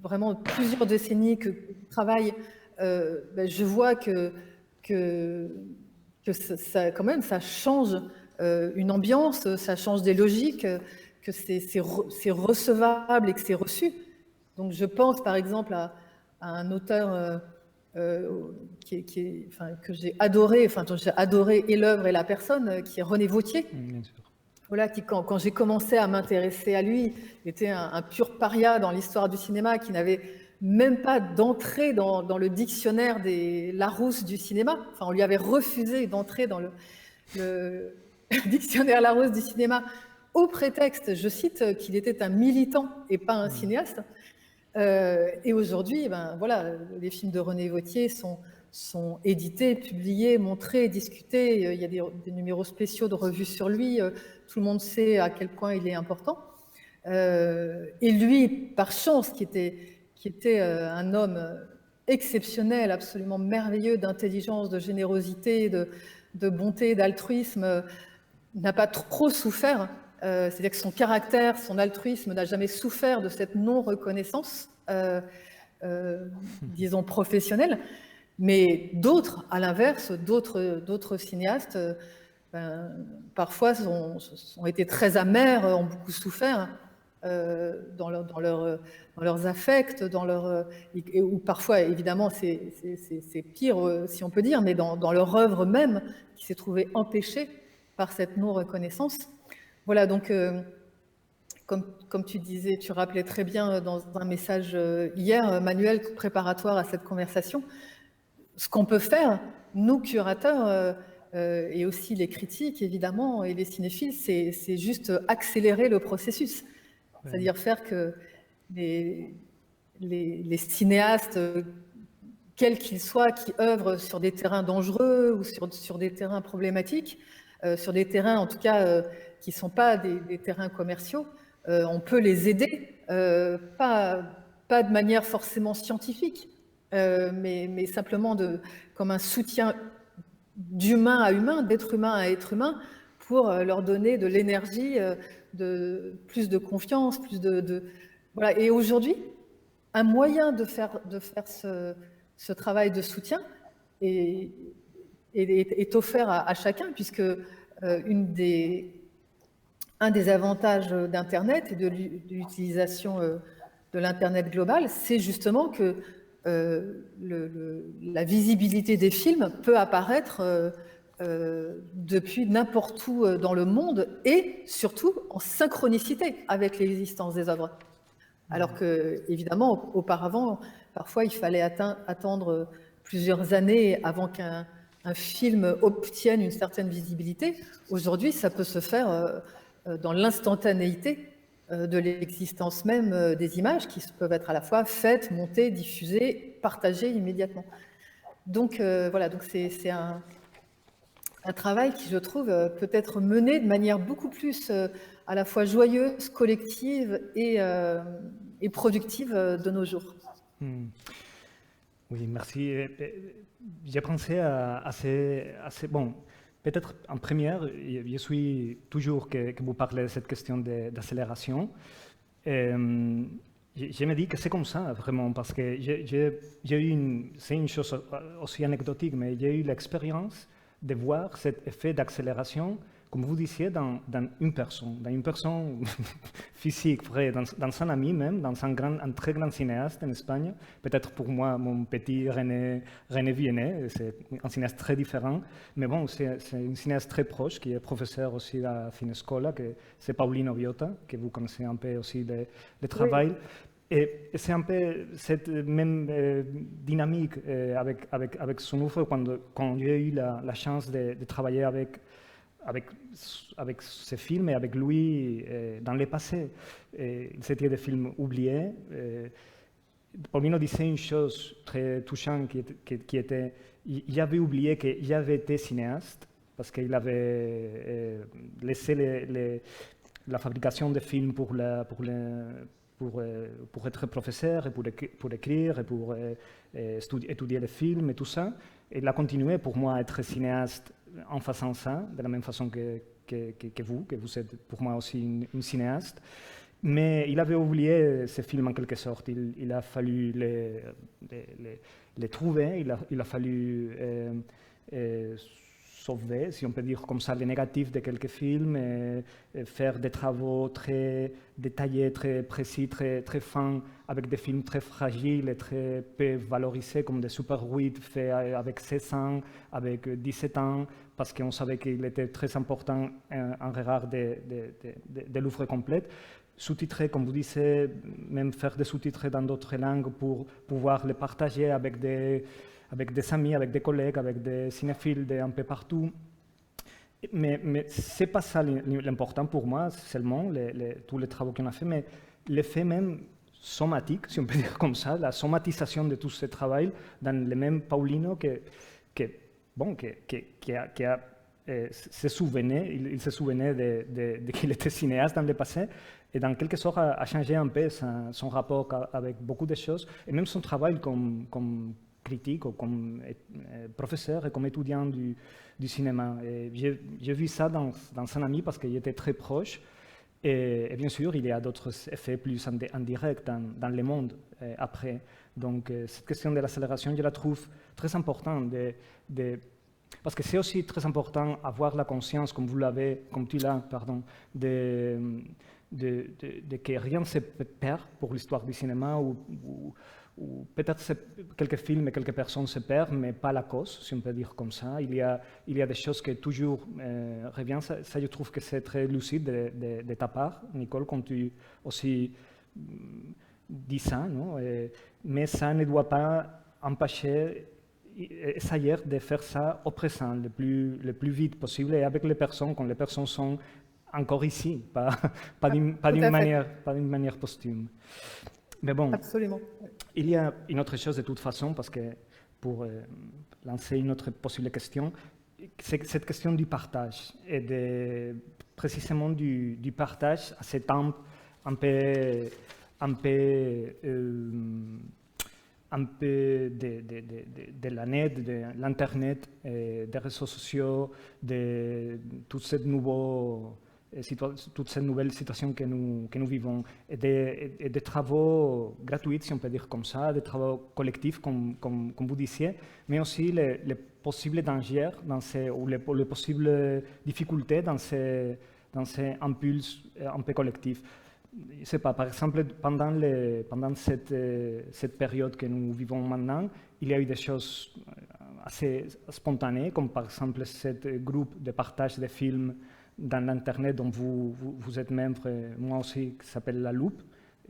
vraiment plusieurs décennies que je travaille, je vois que ça, quand même, ça change une ambiance, ça change des logiques, que c'est recevable et que c'est reçu. Donc je pense par exemple à un auteur que j'ai adoré, dont j'ai adoré et l'œuvre et la personne, qui est René Vauthier. Bien sûr. Voilà, qui quand j'ai commencé à m'intéresser à lui, était un pur paria dans l'histoire du cinéma, qui n'avait même pas d'entrée dans le dictionnaire des Larousse du cinéma. Enfin, on lui avait refusé d'entrer dans le dictionnaire Larousse du cinéma au prétexte, je cite, qu'il était un militant et pas un cinéaste. Et aujourd'hui, voilà, les films de René Vauthier sont édités, publiés, montrés, discutés. Il y a des numéros spéciaux de revues sur lui. Tout le monde sait à quel point il est important. Et lui, par chance, qui était un homme exceptionnel, absolument merveilleux, d'intelligence, de générosité, de bonté, d'altruisme, n'a pas trop souffert. C'est-à-dire que son caractère, son altruisme n'a jamais souffert de cette non-reconnaissance, disons professionnelle. Mais d'autres, à l'inverse, d'autres cinéastes, parfois ont été très amers, ont beaucoup souffert dans leurs affects, ou parfois, évidemment, c'est pire, si on peut dire, mais dans leur œuvre même, qui s'est trouvée empêchée par cette non-reconnaissance. Voilà, donc, comme tu disais, tu rappelais très bien dans un message hier, Manuel, préparatoire à cette conversation, ce qu'on peut faire, nous, curateurs, et aussi les critiques, évidemment, et les cinéphiles, c'est juste accélérer le processus. Ouais. C'est-à-dire faire que les cinéastes quels qu'ils soient, qui œuvrent sur des terrains dangereux ou sur des terrains problématiques, sur des terrains en tout cas qui ne sont pas des terrains commerciaux, on peut les aider, pas de manière forcément scientifique, mais simplement comme un soutien d'humain à humain, d'être humain à être humain, pour leur donner de l'énergie, plus de confiance, voilà. Et aujourd'hui, un moyen de faire ce travail de soutien est offert à chacun, puisque un des avantages d'Internet et de l'utilisation de l'Internet global, c'est justement que la visibilité des films peut apparaître depuis n'importe où dans le monde et surtout en synchronicité avec l'existence des œuvres. Alors que, évidemment, auparavant, parfois, il fallait attendre plusieurs années avant qu'un film obtienne une certaine visibilité. Aujourd'hui, ça peut se faire dans l'instantanéité de l'existence même des images qui peuvent être à la fois faites, montées, diffusées, partagées immédiatement. Donc voilà, donc c'est un travail qui, je trouve, peut être mené de manière beaucoup plus à la fois joyeuse, collective et productive de nos jours. Oui, merci. J'ai pensé à bon, peut-être en première, je suis toujours que vous parlez de cette question d'accélération. Je me dis que c'est comme ça, vraiment, parce que c'est une chose aussi anecdotique, mais j'ai eu l'expérience de voir cet effet d'accélération, comme vous disiez, dans une personne physique, vrai, dans un ami même, dans un très grand cinéaste en Espagne. Peut-être pour moi, mon petit René Viennet, c'est un cinéaste très différent, mais bon, c'est un cinéaste très proche, qui est professeur aussi à Cinescola, c'est Paulino Viotta, que vous connaissez un peu aussi le travail. Oui. Et c'est un peu cette même dynamique avec son œuvre quand j'ai eu la chance de travailler avec ce film et avec lui dans le passé. C'était des films oubliés. Paulino disait une chose très touchante qui était, il avait oublié qu'il avait été cinéaste parce qu'il avait laissé la fabrication de films pour être professeur, et pour écrire, et pour étudier les films et tout ça. Et il a continué pour moi à être cinéaste en faisant ça, de la même façon que vous êtes pour moi aussi une cinéaste. Mais il avait oublié ces films en quelque sorte. Il a fallu les trouver, il a fallu sauver, si on peut dire comme ça, les négatifs de quelques films, et faire des travaux très détaillés, très précis, très fins, avec des films très fragiles et très peu valorisés, comme des Super 8 faits avec 16 ans, avec 17 ans, parce qu'on savait qu'il était très important en regard de l'œuvre complète. Sous-titrer, comme vous disiez, même faire des sous-titres dans d'autres langues pour pouvoir les partager avec des amis, avec des collègues, avec des cinéphiles d'un peu partout. Mais ce n'est pas ça l'important pour moi, seulement tous les travaux qu'on a fait, mais l'effet même somatique, si on peut dire comme ça, la somatisation de tout ce travail dans le même Paulino se souvenait, il se souvenait de qu'il était cinéaste dans le passé, et dans quelque sorte a changé un peu son rapport avec beaucoup de choses, et même son travail comme critique ou comme professeur et comme étudiant du cinéma. J'ai vu ça dans un ami parce qu'il était très proche. Et bien sûr, il y a d'autres effets plus indirects dans le monde après. Donc, cette question de l'accélération, je la trouve très importante. Parce que c'est aussi très important avoir la conscience, comme tu l'as, de que rien ne se perd pour l'histoire du cinéma, ou peut-être quelques films et quelques personnes se perdent, mais pas la cause, si on peut dire comme ça. Il y a des choses qui toujours reviennent. Ça, je trouve que c'est très lucide de ta part, Nicole, quand tu aussi dis ça, non? Mais ça ne doit pas empêcher, essayer de faire ça au présent, le plus vite possible, et avec les personnes, quand les personnes sont encore ici, pas d'une manière posthume. Mais bon, absolument. Il y a une autre chose de toute façon, parce que pour lancer une autre possible question. C'est cette question du partage et précisément du partage à ces temps un peu de la net, de l'Internet, des réseaux sociaux, de toute cette nouvelle situation que nous vivons, et des travaux gratuits, si on peut dire comme ça, des travaux collectifs, comme vous disiez, mais aussi les possibles dangers ou les possibles difficultés dans ces impulses un peu collectifs. Je ne sais pas, par exemple, pendant cette période que nous vivons maintenant, il y a eu des choses assez spontanées, comme par exemple ce groupe de partage de films dans l'Internet dont vous êtes membre, moi aussi, qui s'appelle La Loupe.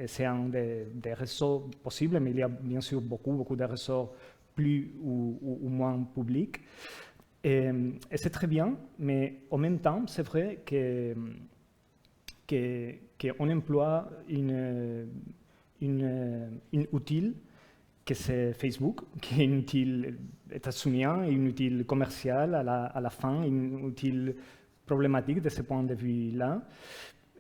C'est un des réseaux possibles, mais il y a bien sûr beaucoup de réseaux plus ou moins publics. Et c'est très bien, mais en même temps, c'est vrai qu'on emploie une outil que c'est Facebook, qui est un outil états-unien, un outil commercial à la fin, un outil problématique de ce point de vue-là.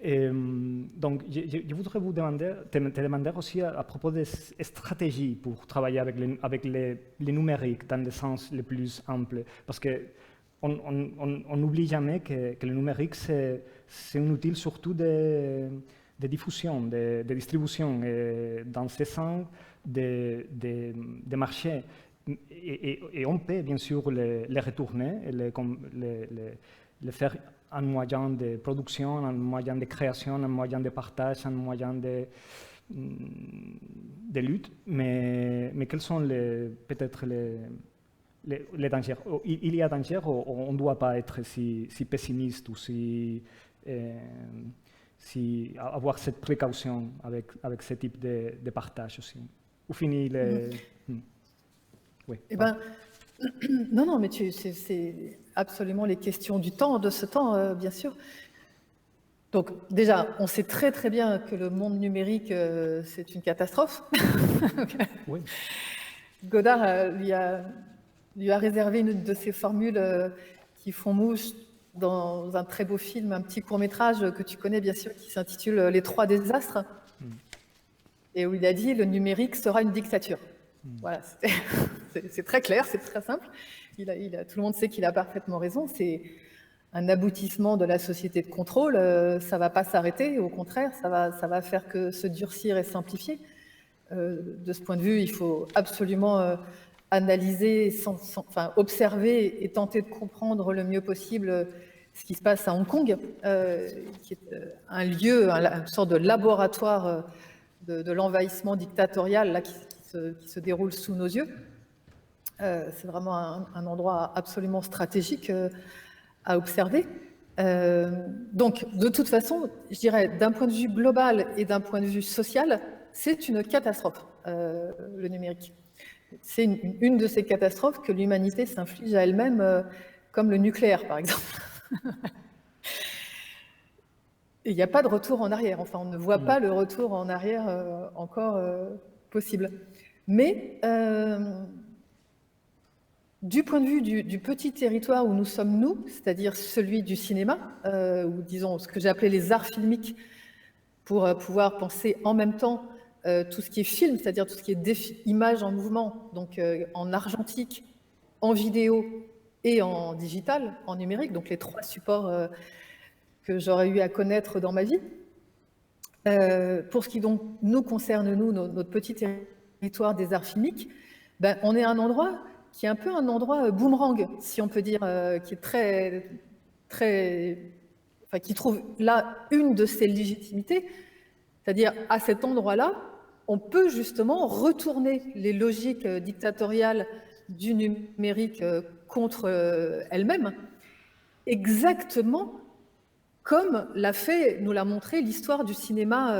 Donc, je voudrais vous te demander aussi à propos des stratégies pour travailler avec les numériques dans le sens le plus ample, parce qu'on n'oublie jamais que le numérique, c'est un outil surtout de diffusion, de distribution, et dans ce sens de marché. Et on peut bien sûr les retourner, et le faire un moyen de production, un moyen de création, un moyen de partage, un moyen de lutte, mais quels sont peut-être les dangers? Il y a danger, on ne doit pas être si pessimiste ou avoir cette précaution avec ce type de partage aussi. Ou finir Oui. Eh ben, non, mais c'est absolument les questions du temps, de ce temps, bien sûr. Donc déjà, on sait très très bien que le monde numérique, c'est une catastrophe. Oui. Godard lui a réservé une de ses formules qui font mouche dans un très beau film, un petit court-métrage que tu connais bien sûr, qui s'intitule « Les trois désastres », et où il a dit « Le numérique sera une dictature ». Voilà, c'est très clair, c'est très simple. Tout le monde sait qu'il a parfaitement raison. C'est un aboutissement de la société de contrôle. Ça ne va pas s'arrêter, au contraire, ça va faire que se durcir et simplifier. De ce point de vue, il faut absolument analyser, observer et tenter de comprendre le mieux possible ce qui se passe à Hong Kong, qui est un lieu, une sorte de laboratoire de l'envahissement dictatorial là, qui se déroule sous nos yeux. C'est vraiment un endroit absolument stratégique à observer. Donc, de toute façon, je dirais, d'un point de vue global et d'un point de vue social, c'est une catastrophe, le numérique. C'est une de ces catastrophes que l'humanité s'inflige à elle-même, comme le nucléaire, par exemple. Et il n'y a pas de retour en arrière. Enfin, on ne voit pas le retour en arrière encore possible. Mais du point de vue du petit territoire où nous sommes nous, c'est-à-dire celui du cinéma, ou disons ce que j'ai appelé les arts filmiques, pour pouvoir penser en même temps tout ce qui est film, c'est-à-dire tout ce qui est images en mouvement, donc en argentique, en vidéo et en digital, en numérique, donc les trois supports que j'aurais eu à connaître dans ma vie. Pour ce qui donc nous concerne, nous, notre petit territoire des arts filmiques, ben, on est à un endroit qui est un peu un endroit boomerang, si on peut dire, qui est qui trouve là une de ses légitimités, c'est-à-dire à cet endroit-là, on peut justement retourner les logiques dictatoriales du numérique contre elle-même, exactement comme nous l'a montré l'histoire du cinéma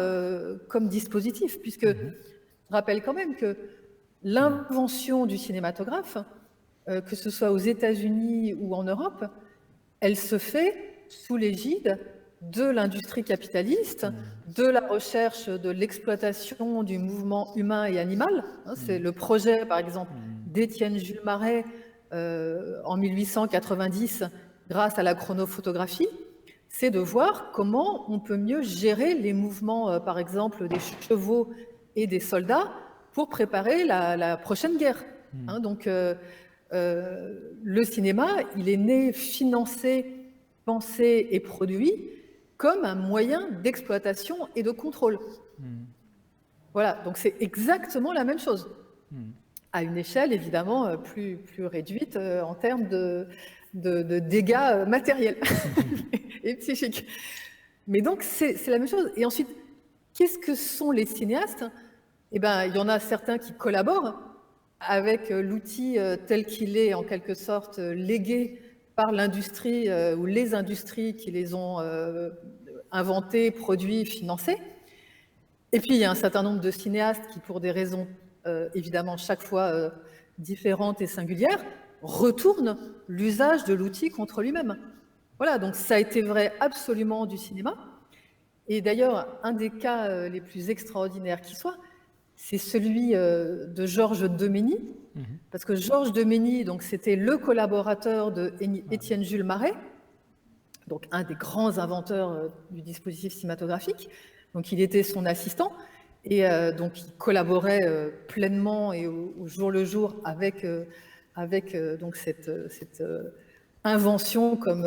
comme dispositif, puisque je rappelle quand même que l'invention du cinématographe, que ce soit aux États-Unis ou en Europe, elle se fait sous l'égide de l'industrie capitaliste, de la recherche de l'exploitation du mouvement humain et animal. C'est le projet, par exemple, d'Étienne Jules Marais en 1890 grâce à la chronophotographie, c'est de voir comment on peut mieux gérer les mouvements, par exemple, des chevaux et des soldats pour préparer la prochaine guerre. Hein, donc, le cinéma, il est né, financé, pensé et produit comme un moyen d'exploitation et de contrôle. Voilà, donc c'est exactement la même chose. À une échelle, évidemment, plus réduite en termes de dégâts matériels et psychiques. Mais donc, c'est la même chose. Et ensuite, qu'est-ce que sont les cinéastes? Eh bien, il y en a certains qui collaborent avec l'outil tel qu'il est, en quelque sorte, légué par l'industrie ou les industries qui les ont inventés, produits, financés. Et puis, il y a un certain nombre de cinéastes qui, pour des raisons évidemment chaque fois différentes et singulières, retournent l'usage de l'outil contre lui-même. Voilà, donc ça a été vrai absolument du cinéma. Et d'ailleurs, un des cas les plus extraordinaires qui soit, c'est celui de Georges Demény, parce que Georges Demény, donc c'était le collaborateur de Étienne Jules Marais, donc un des grands inventeurs du dispositif cinématographique. Donc il était son assistant et donc il collaborait pleinement et au jour le jour avec donc cette invention comme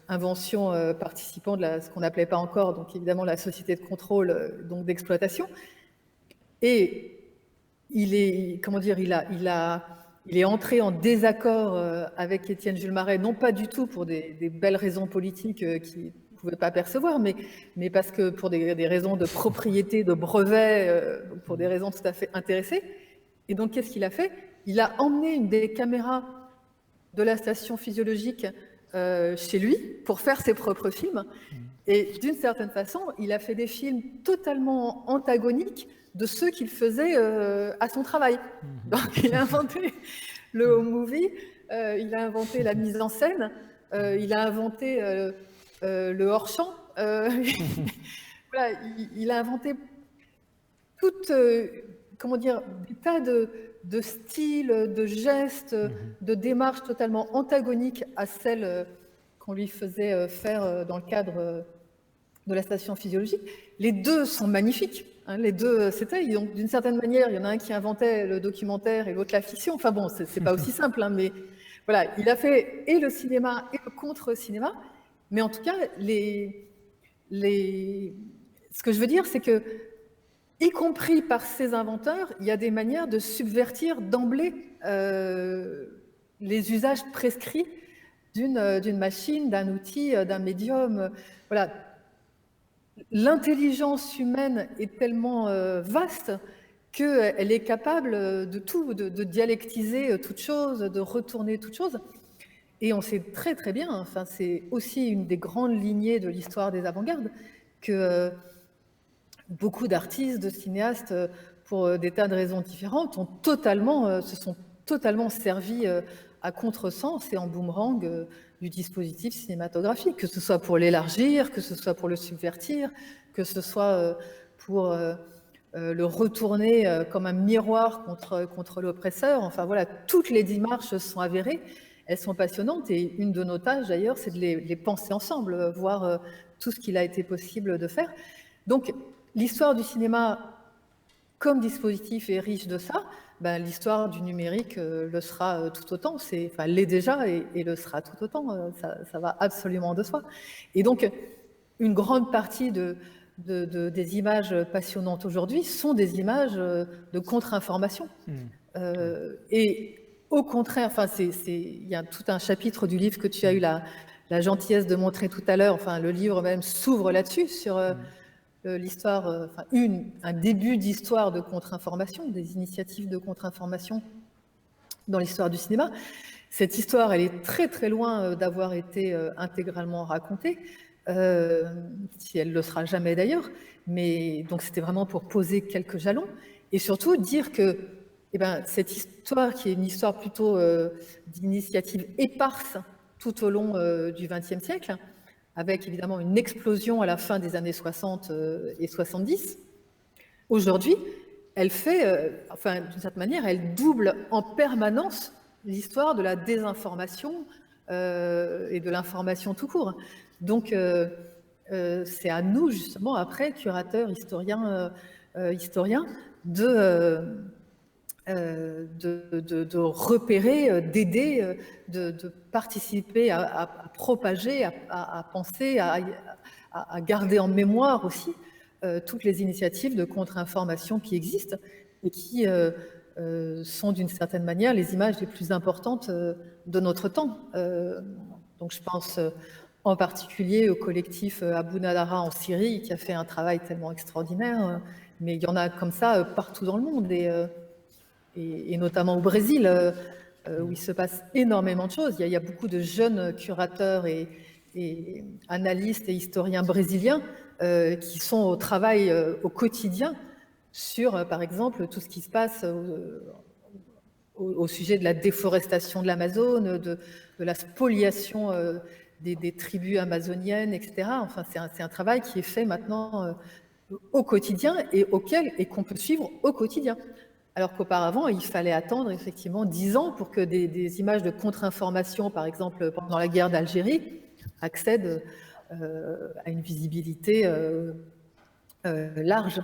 invention participant de ce qu'on n'appelait pas encore, donc évidemment la société de contrôle, donc d'exploitation. Et il est, comment dire, il est entré en désaccord avec Étienne Jules Marais, non pas du tout pour des belles raisons politiques qu'il ne pouvait pas percevoir, mais parce que pour des raisons de propriété, de brevet, pour des raisons tout à fait intéressées. Et donc, qu'est-ce qu'il a fait? Il a emmené une des caméras de la station physiologique chez lui pour faire ses propres films. Et d'une certaine façon, il a fait des films totalement antagoniques de ceux qu'il faisait à son travail. Donc, il a inventé le home movie, il a inventé la mise en scène, il a inventé le hors-champ. Voilà, il a inventé tout, comment dire, des tas de styles, de gestes, de démarches totalement antagoniques à celles qu'on lui faisait faire dans le cadre de la station physiologique. Les deux sont magnifiques. Hein, les deux, donc d'une certaine manière, il y en a un qui inventait le documentaire et l'autre la fiction. Enfin bon, c'est pas aussi simple, hein, mais voilà, il a fait et le cinéma et le contre-cinéma. Mais en tout cas, ce que je veux dire, c'est que, y compris par ces inventeurs, il y a des manières de subvertir d'emblée les usages prescrits d'une machine, d'un outil, d'un médium. Voilà. L'intelligence humaine est tellement vaste qu'elle est capable de tout, de dialectiser toute chose, de retourner toute chose. Et on sait très très bien, enfin, c'est aussi une des grandes lignées de l'histoire des avant-gardes, que beaucoup d'artistes, de cinéastes, pour des tas de raisons différentes, se sont totalement servis à contresens et en boomerang du dispositif cinématographique, que ce soit pour l'élargir, que ce soit pour le subvertir, que ce soit pour le retourner comme un miroir contre l'oppresseur. Enfin voilà, toutes les démarches sont avérées, elles sont passionnantes, et une de nos tâches d'ailleurs, c'est de les penser ensemble, voir tout ce qu'il a été possible de faire. Donc l'histoire du cinéma comme dispositif est riche de ça. Ben, l'histoire du numérique le sera tout autant, enfin l'est déjà et le sera tout autant, ça va absolument de soi. Et donc, une grande partie des images passionnantes aujourd'hui sont des images de contre-information. Et au contraire, enfin, il y a tout un chapitre du livre que tu as eu la gentillesse de montrer tout à l'heure, enfin le livre même s'ouvre là-dessus, sur l'histoire, un début d'histoire de contre-information, des initiatives de contre-information dans l'histoire du cinéma. Cette histoire, elle est très très loin d'avoir été intégralement racontée, si elle ne le sera jamais d'ailleurs, mais donc c'était vraiment pour poser quelques jalons, et surtout dire que cette histoire, qui est une histoire plutôt d'initiatives éparses tout au long du XXe siècle, avec évidemment une explosion à la fin des années 60 et 70. Aujourd'hui, elle fait, enfin, d'une certaine manière, elle double en permanence l'histoire de la désinformation et de l'information tout court. Donc, c'est à nous, justement, après, curateurs, historiens, de repérer, d'aider, de participer à propager, à penser, à garder en mémoire aussi toutes les initiatives de contre-information qui existent et qui sont d'une certaine manière les images les plus importantes de notre temps. Donc je pense en particulier au collectif Abu Nadara en Syrie qui a fait un travail tellement extraordinaire, mais il y en a comme ça partout dans le monde et notamment au Brésil où il se passe énormément de choses. Il y a beaucoup de jeunes curateurs et analystes et historiens brésiliens qui sont au travail au quotidien sur, par exemple, tout ce qui se passe au sujet de la déforestation de l'Amazone, de la spoliation des tribus amazoniennes, etc. Enfin, c'est un travail qui est fait maintenant au quotidien et qu'on peut suivre au quotidien. Alors qu'auparavant, il fallait attendre effectivement 10 ans pour que des images de contre-information, par exemple pendant la guerre d'Algérie, accèdent à une visibilité large.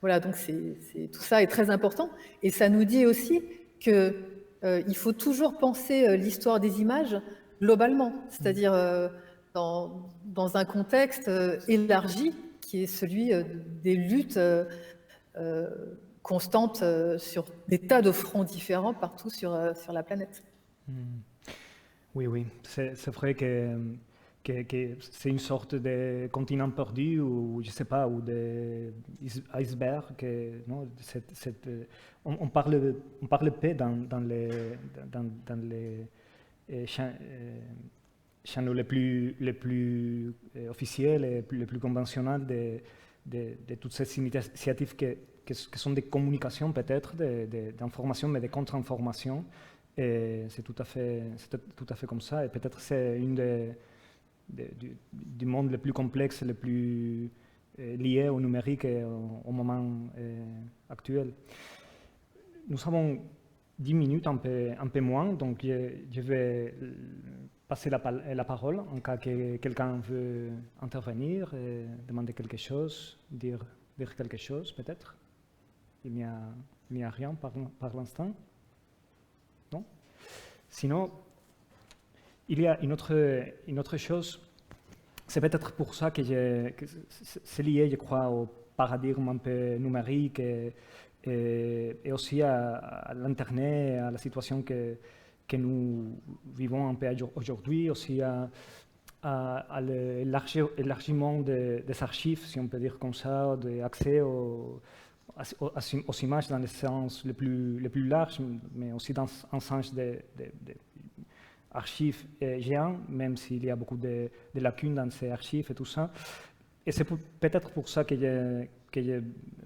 Voilà, donc tout ça est très important. Et ça nous dit aussi qu'il faut toujours penser l'histoire des images globalement, c'est-à-dire dans un contexte élargi qui est celui des luttes constantes sur des tas de fronts différents partout sur la planète. Oui, c'est vrai que c'est une sorte de continent perdu ou je sais pas, ou d'iceberg. On parle peu dans les chaînes les plus officiels et les plus conventionnels de toutes ces initiatives qui sont des communications peut-être, d'informations, mais de contre-informations. Et c'est tout à fait comme ça. Et peut-être c'est une du monde le plus complexe, le plus lié au numérique au moment actuel. Nous avons 10 minutes, un peu moins, donc je vais passer la parole en cas que quelqu'un veut intervenir, demander quelque chose, dire quelque chose peut-être. Il n'y a rien par l'instant. Non? Sinon, il y a une autre chose, c'est peut-être pour ça que c'est lié, je crois, au paradigme un peu numérique et aussi à l'Internet, à la situation que nous vivons un peu aujourd'hui, aussi à l'élargissement des archives, si on peut dire comme ça, d'accès aux images dans le sens le plus large, mais aussi dans un sens des archives géants, même s'il y a beaucoup de lacunes dans ces archives et tout ça. Et c'est peut-être pour ça que j'ai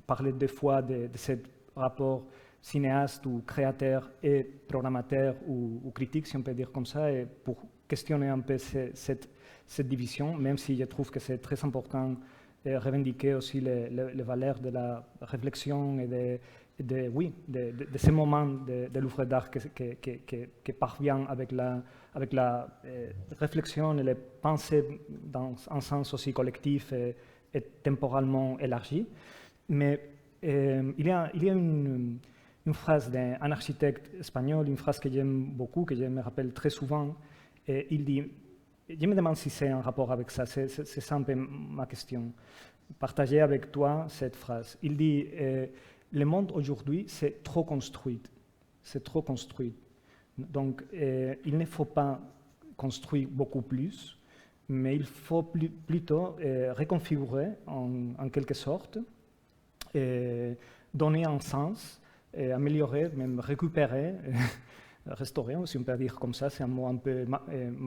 parlé deux fois de ce rapport cinéaste ou créateur et programmateur ou critique, si on peut dire comme ça, et pour questionner un peu cette division, même si je trouve que c'est très important de revendiquer aussi les valeurs de la réflexion et de ce moment de l'œuvre d'art qui parvient avec la réflexion et les pensées dans un sens aussi collectif et temporellement élargi. Mais il y a une phrase d'un architecte espagnol, une phrase que j'aime beaucoup, que je me rappelle très souvent, et il dit, je me demande si c'est en rapport avec ça, c'est ça un peu ma question, partager avec toi cette phrase. Il dit, le monde aujourd'hui, c'est trop construit. C'est trop construit. Donc, il ne faut pas construire beaucoup plus, mais il faut plutôt reconfigurer en quelque sorte, donner un sens, améliorer, même récupérer, restaurer, si on peut dire comme ça, c'est un mot un peu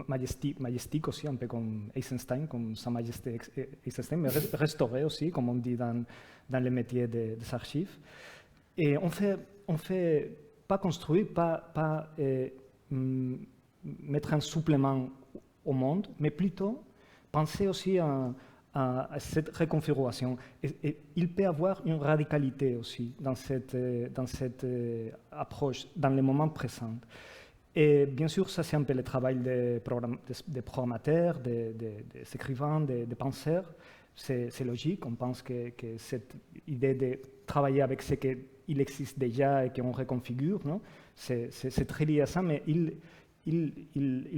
majestique aussi, un peu comme Eisenstein, comme Sa Majesté Eisenstein, mais restaurer aussi, comme on dit dans les métiers des archives. Et on fait pas construire, pas mettre un supplément au monde, mais plutôt penser aussi à à cette reconfiguration. Et il peut y avoir une radicalité aussi dans cette approche, dans le moment présent. Et bien sûr, ça c'est un peu le travail des programmateurs, des écrivains, des penseurs. C'est logique, on pense que cette idée de travailler avec ce qu'il existe déjà et qu'on reconfigure, c'est très lié à ça, mais il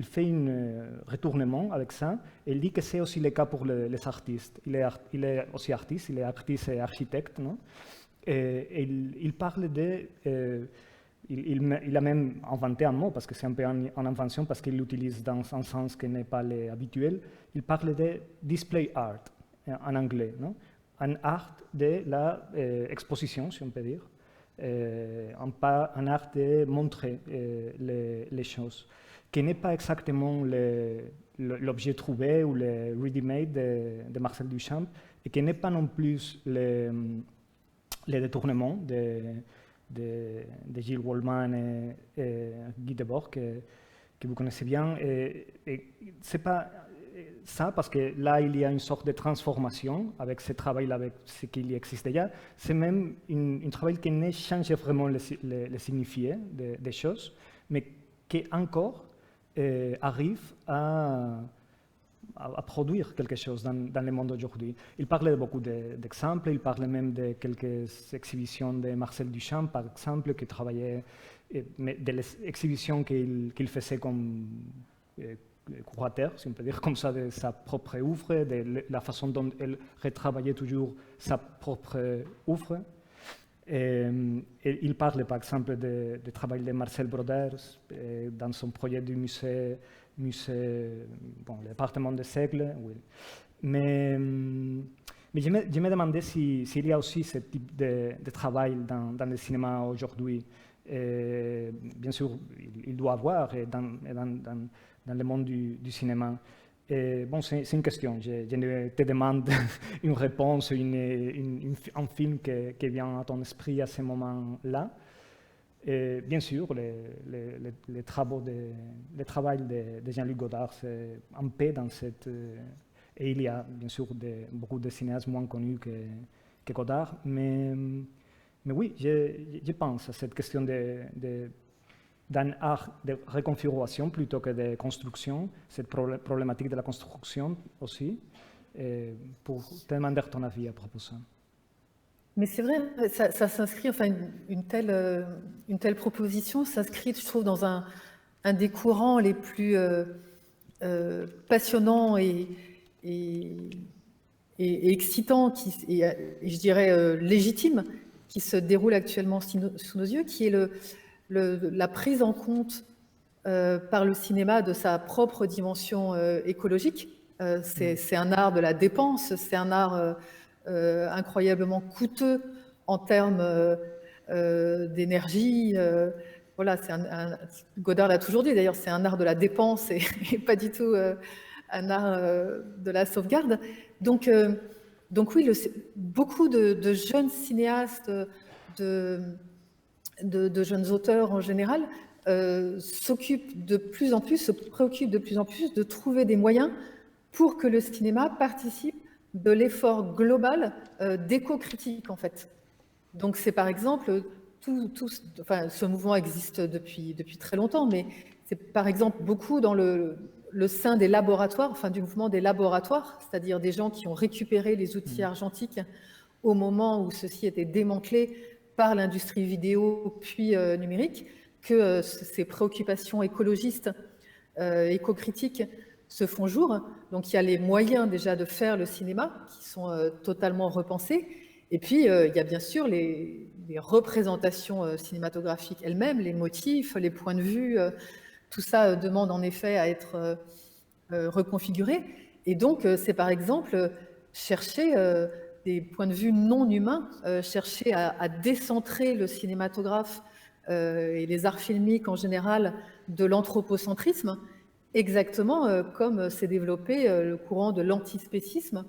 fait un retournement avec ça et il dit que c'est aussi le cas pour les artistes. Il est aussi artiste, il est artiste et architecte. Non? Et il parle de... il a même inventé un mot, parce que c'est un peu une invention, parce qu'il l'utilise dans un sens qui n'est pas habituel. Il parle de display art en anglais, non? Un art de l'exposition, si on peut dire. Un art de montrer les choses, qui n'est pas exactement l'objet trouvé ou le ready-made de Marcel Duchamp, et qui n'est pas non plus le détournement de Gilles Waldman et Guy Debord, que vous connaissez bien. Et c'est pas ça, parce que là, il y a une sorte de transformation avec ce travail, avec ce qui existe déjà. C'est même un travail qui ne change vraiment le signifié des choses, mais qui encore arrive à produire quelque chose dans le monde d'aujourd'hui. Il parlait de beaucoup d'exemples, il parlait même de quelques exhibitions de Marcel Duchamp, par exemple, qui travaillait, mais des exhibitions qu'il faisait comme curateur, si on peut dire comme ça, de sa propre œuvre, de la façon dont elle retravaillait toujours sa propre œuvre. Et il parle par exemple du travail de Marcel Broders dans son projet du musée, le département de Sègle. Oui. Mais je me demandais s'il y a aussi ce type de travail dans le cinéma aujourd'hui. Bien sûr, il doit y avoir dans le monde du cinéma. Et bon, c'est une question. Je te demande une réponse, un film qui vient à ton esprit à ce moment-là. Et bien sûr, le travail de Jean-Luc Godard, c'est un peu dans cette... et il y a bien sûr beaucoup de cinéastes moins connus que Godard, mais oui, je pense à cette question d'un art de reconfiguration plutôt que de construction, cette problématique de la construction aussi, pour te demander ton avis à propos de ça. Mais c'est vrai, ça s'inscrit, enfin, une telle proposition s'inscrit, je trouve, dans un des courants les plus passionnants et excitants, et je dirais légitimes, qui se déroule actuellement sous nos yeux, qui est la prise en compte par le cinéma de sa propre dimension écologique. C'est un art de la dépense, c'est un art incroyablement coûteux en termes d'énergie. Voilà, Godard l'a toujours dit d'ailleurs, c'est un art de la dépense et pas du tout un art de la sauvegarde. Donc oui, beaucoup de jeunes cinéastes, de jeunes auteurs en général, se préoccupent de plus en plus de trouver des moyens pour que le cinéma participe de l'effort global d'éco-critique, en fait. Donc c'est par exemple, ce mouvement existe depuis très longtemps, mais c'est par exemple beaucoup dans le sein des laboratoires, enfin du mouvement des laboratoires, c'est-à-dire des gens qui ont récupéré les outils argentiques au moment où ceux-ci étaient démantelés par l'industrie vidéo puis numérique, que ces préoccupations écologistes, éco-critiques se font jour. Donc il y a les moyens déjà de faire le cinéma qui sont totalement repensés. Et puis il y a bien sûr les représentations cinématographiques elles-mêmes, les motifs, les points de vue. Tout ça demande en effet à être reconfiguré. Et donc c'est par exemple chercher des points de vue non humains, chercher à décentrer le cinématographe et les arts filmiques en général de l'anthropocentrisme, exactement comme s'est développé le courant de l'antispécisme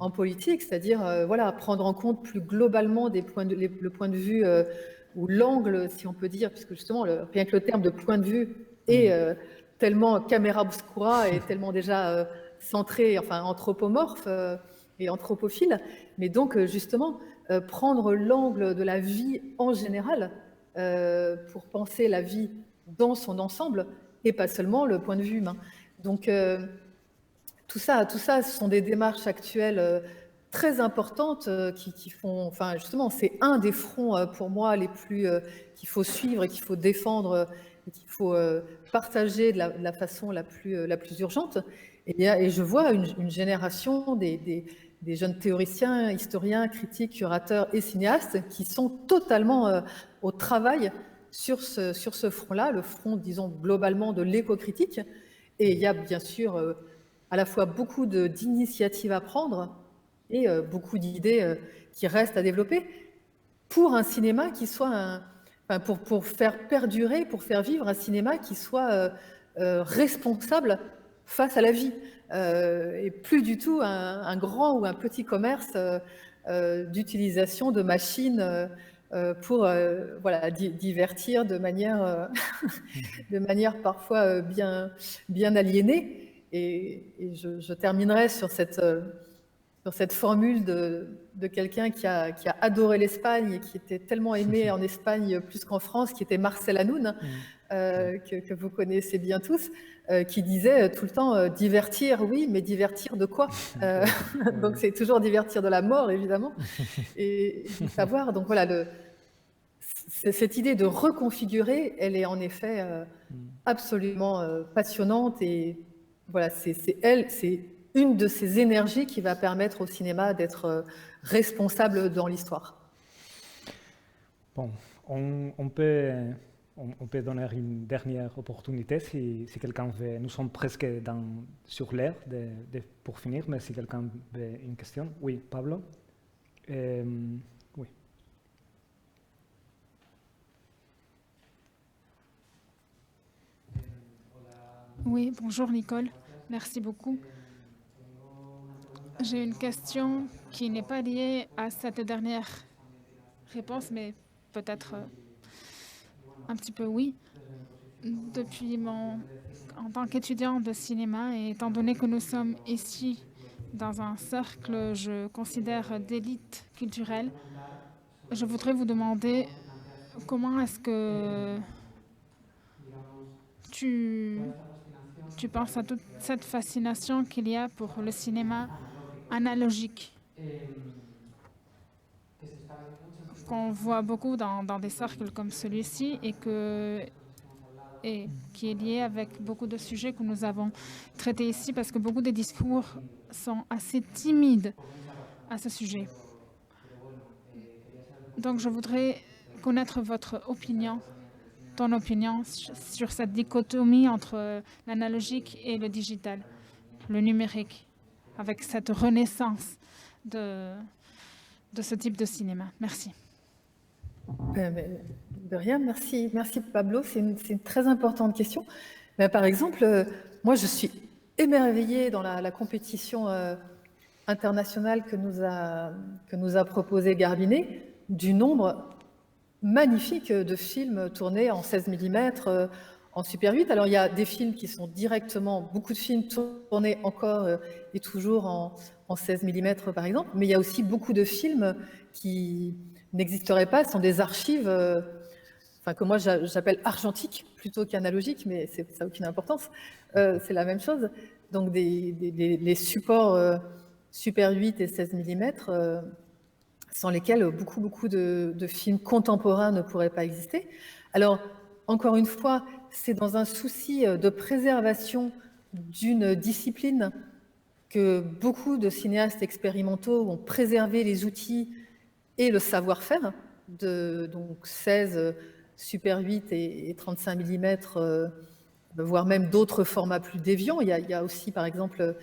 en politique, c'est-à-dire voilà, prendre en compte plus globalement le point de vue ou l'angle, si on peut dire, puisque justement, rien que le terme de point de vue est tellement camera obscura et tellement déjà centré, enfin anthropomorphe et anthropophile, mais donc justement prendre l'angle de la vie en général pour penser la vie dans son ensemble et pas seulement le point de vue humain. Donc tout ça, ce sont des démarches actuelles très importantes qui font, enfin justement, c'est un des fronts pour moi les plus qu'il faut suivre et qu'il faut défendre et qu'il faut partager de la façon la plus urgente. Et je vois une génération des jeunes théoriciens, historiens, critiques, curateurs et cinéastes qui sont totalement au travail sur ce front-là, le front, disons, globalement de l'éco-critique. Et il y a bien sûr à la fois beaucoup d'initiatives à prendre et beaucoup d'idées qui restent à développer pour un cinéma qui soit, pour faire perdurer, pour faire vivre un cinéma qui soit responsable face à la vie, et plus du tout un grand ou un petit commerce d'utilisation de machines pour voilà, divertir de manière, de manière parfois bien aliénée. Et je terminerai sur cette formule de quelqu'un qui a adoré l'Espagne et qui était tellement aimé en Espagne plus qu'en France, qui était Marcel Hanoun, que vous connaissez bien tous, qui disait tout le temps divertir, oui, mais divertir de quoi? Donc c'est toujours divertir de la mort, évidemment, et savoir. Donc voilà, cette idée de reconfigurer, elle est en effet absolument passionnante, et voilà, c'est une de ces énergies qui va permettre au cinéma d'être responsable dans l'histoire. Bon, on peut donner une dernière opportunité si quelqu'un veut. Nous sommes presque sur l'heure pour finir, mais si quelqu'un veut une question. Oui, Pablo. Oui. Oui, bonjour Nicole, merci beaucoup. J'ai une question qui n'est pas liée à cette dernière réponse, mais peut-être un petit peu oui. En tant qu'étudiant de cinéma, et étant donné que nous sommes ici dans un cercle, je considère d'élite culturelle, je voudrais vous demander comment est-ce que tu penses à toute cette fascination qu'il y a pour le cinéma analogique, qu'on voit beaucoup dans des cercles comme celui-ci et qui est lié avec beaucoup de sujets que nous avons traités ici, parce que beaucoup des discours sont assez timides à ce sujet. Donc je voudrais connaître ton opinion sur cette dichotomie entre l'analogique et le digital, le numérique, avec cette renaissance de ce type de cinéma. Merci. De rien, merci Pablo, c'est une très importante question. Mais par exemple, moi je suis émerveillée dans la compétition internationale que nous a proposé Garbinet, du nombre magnifique de films tournés en 16 mm, en Super 8. Alors il y a des films qui sont beaucoup de films tournés encore et toujours en 16 mm par exemple, mais il y a aussi beaucoup de films qui n'existeraient pas, ce sont des archives, que moi j'appelle argentiques plutôt qu'analogiques, mais ça n'a aucune importance, c'est la même chose. Donc les supports Super 8 et 16 mm sans lesquels beaucoup de films contemporains ne pourraient pas exister. Alors, encore une fois, c'est dans un souci de préservation d'une discipline que beaucoup de cinéastes expérimentaux ont préservé les outils et le savoir-faire de donc 16, Super 8 et 35 mm, voire même d'autres formats plus déviants. Il y a aussi, par exemple,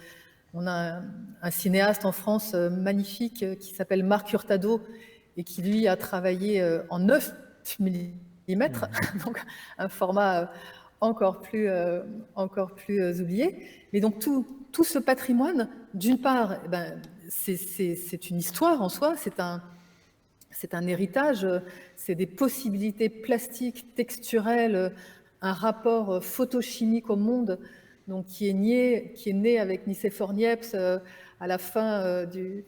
on a un cinéaste en France magnifique qui s'appelle Marc Hurtado et qui, lui, a travaillé en 9 mm, donc un format encore plus oublié. Mais donc tout ce patrimoine, d'une part, c'est une histoire en soi, c'est un héritage, c'est des possibilités plastiques, texturelles, un rapport photochimique au monde donc qui est né avec Nicéphore Niepce à la fin du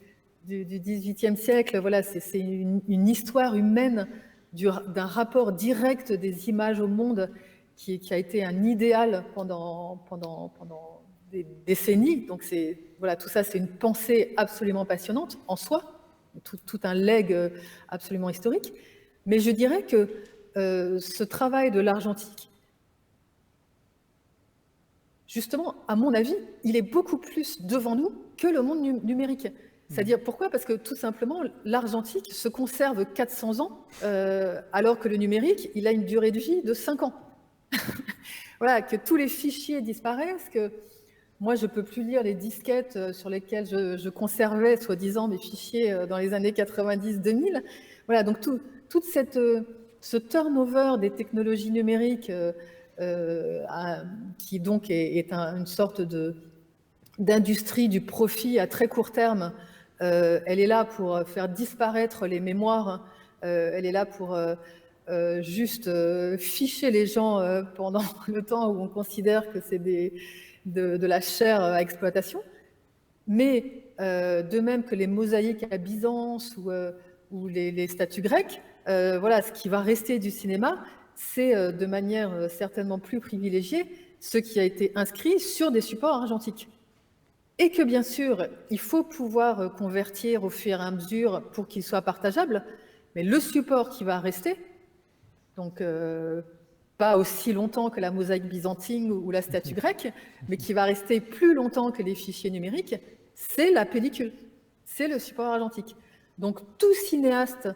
XVIIIe siècle. Voilà, c'est une histoire humaine d'un rapport direct des images au monde qui a été un idéal pendant des décennies. Donc voilà, tout ça, c'est une pensée absolument passionnante en soi, tout un legs absolument historique. Mais je dirais que ce travail de l'argentique, justement, à mon avis, il est beaucoup plus devant nous que le monde numérique. C'est-à-dire, pourquoi? Parce que tout simplement, l'argentique se conserve 400 ans, alors que le numérique, il a une durée de vie de 5 ans. Voilà, que tous les fichiers disparaissent, que moi, je ne peux plus lire les disquettes sur lesquelles je conservais, soi-disant, mes fichiers dans les années 90-2000. Voilà, donc tout ce turnover des technologies numériques qui donc est une sorte d'industrie du profit à très court terme, elle est là pour faire disparaître les mémoires, elle est là pour juste ficher les gens pendant le temps où on considère que c'est de la chair à exploitation. Mais de même que les mosaïques à Byzance ou les statues grecques, voilà, ce qui va rester du cinéma, c'est de manière certainement plus privilégiée ce qui a été inscrit sur des supports argentiques. Et que bien sûr, il faut pouvoir convertir au fur et à mesure pour qu'il soit partageable, mais le support qui va rester, donc pas aussi longtemps que la mosaïque byzantine ou la statue grecque, mais qui va rester plus longtemps que les fichiers numériques, c'est la pellicule, c'est le support argentique. Donc tout cinéaste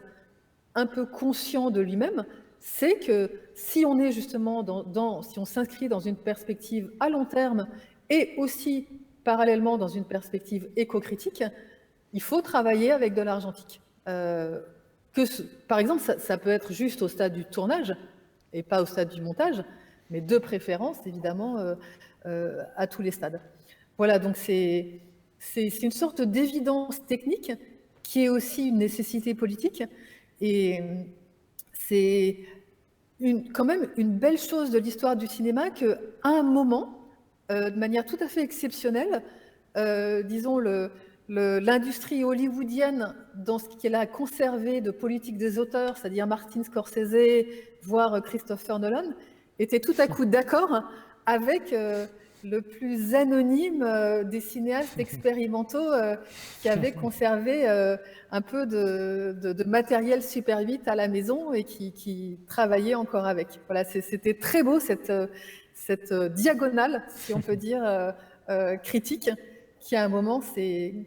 un peu conscient de lui-même, c'est que si on est justement si on s'inscrit dans une perspective à long terme et aussi parallèlement dans une perspective éco-critique, il faut travailler avec de l'argentique. Par exemple, ça peut être juste au stade du tournage et pas au stade du montage, mais de préférence, évidemment, à tous les stades. Voilà, donc c'est une sorte d'évidence technique qui est aussi une nécessité politique. Et c'est quand même une belle chose de l'histoire du cinéma qu'à un moment, de manière tout à fait exceptionnelle, disons, l'industrie hollywoodienne, dans ce qu'elle a conservé de politique des auteurs, c'est-à-dire Martin Scorsese, voire Christopher Nolan, était tout à coup d'accord avec le plus anonyme des cinéastes expérimentaux qui avaient conservé un peu de matériel Super 8 à la maison et qui travaillaient encore avec. Voilà, c'était très beau cette diagonale, si on peut dire, critique, qui à un moment s'est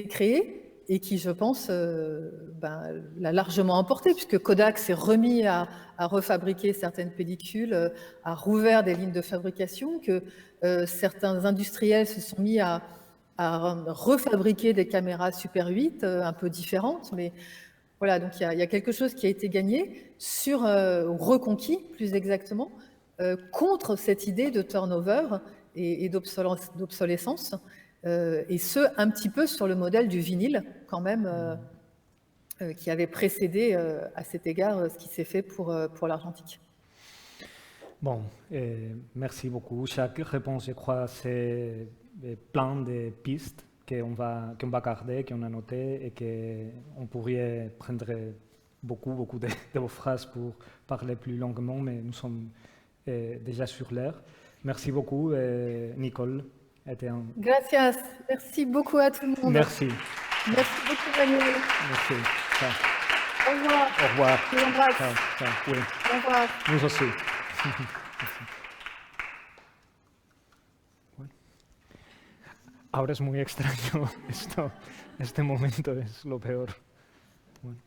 créée et qui, je pense, l'a largement emporté, puisque Kodak s'est remis à refabriquer certaines pellicules, a rouvert des lignes de fabrication, que certains industriels se sont mis à refabriquer des caméras Super 8 un peu différentes, mais voilà, donc il y a quelque chose qui a été gagné reconquis plus exactement, contre cette idée de turnover et d'obsolescence, et ce, un petit peu sur le modèle du vinyle, quand même, qui avait précédé à cet égard ce qui s'est fait pour l'argentique. Bon, merci beaucoup. Chaque réponse, je crois, c'est plein de pistes qu'on va garder, qu'on a notées et qu'on pourrait prendre beaucoup de vos phrases pour parler plus longuement, mais nous sommes déjà sur l'heure. Merci beaucoup, Nicole. Gracias. Merci beaucoup à tout le monde. Merci. Merci beaucoup, Manuel. Merci. Ciao. Au revoir. Au revoir. Je vous embrasse. Ciao. Ciao. Oui. Au revoir. Nous aussi. Ahora es muy extraño esto. Este momento es lo peor. Bueno.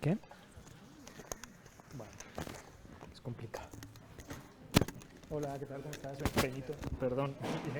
¿Qué? Bueno, es complicado. Hola, ¿qué tal? ¿Cómo estás? Benito, perdón.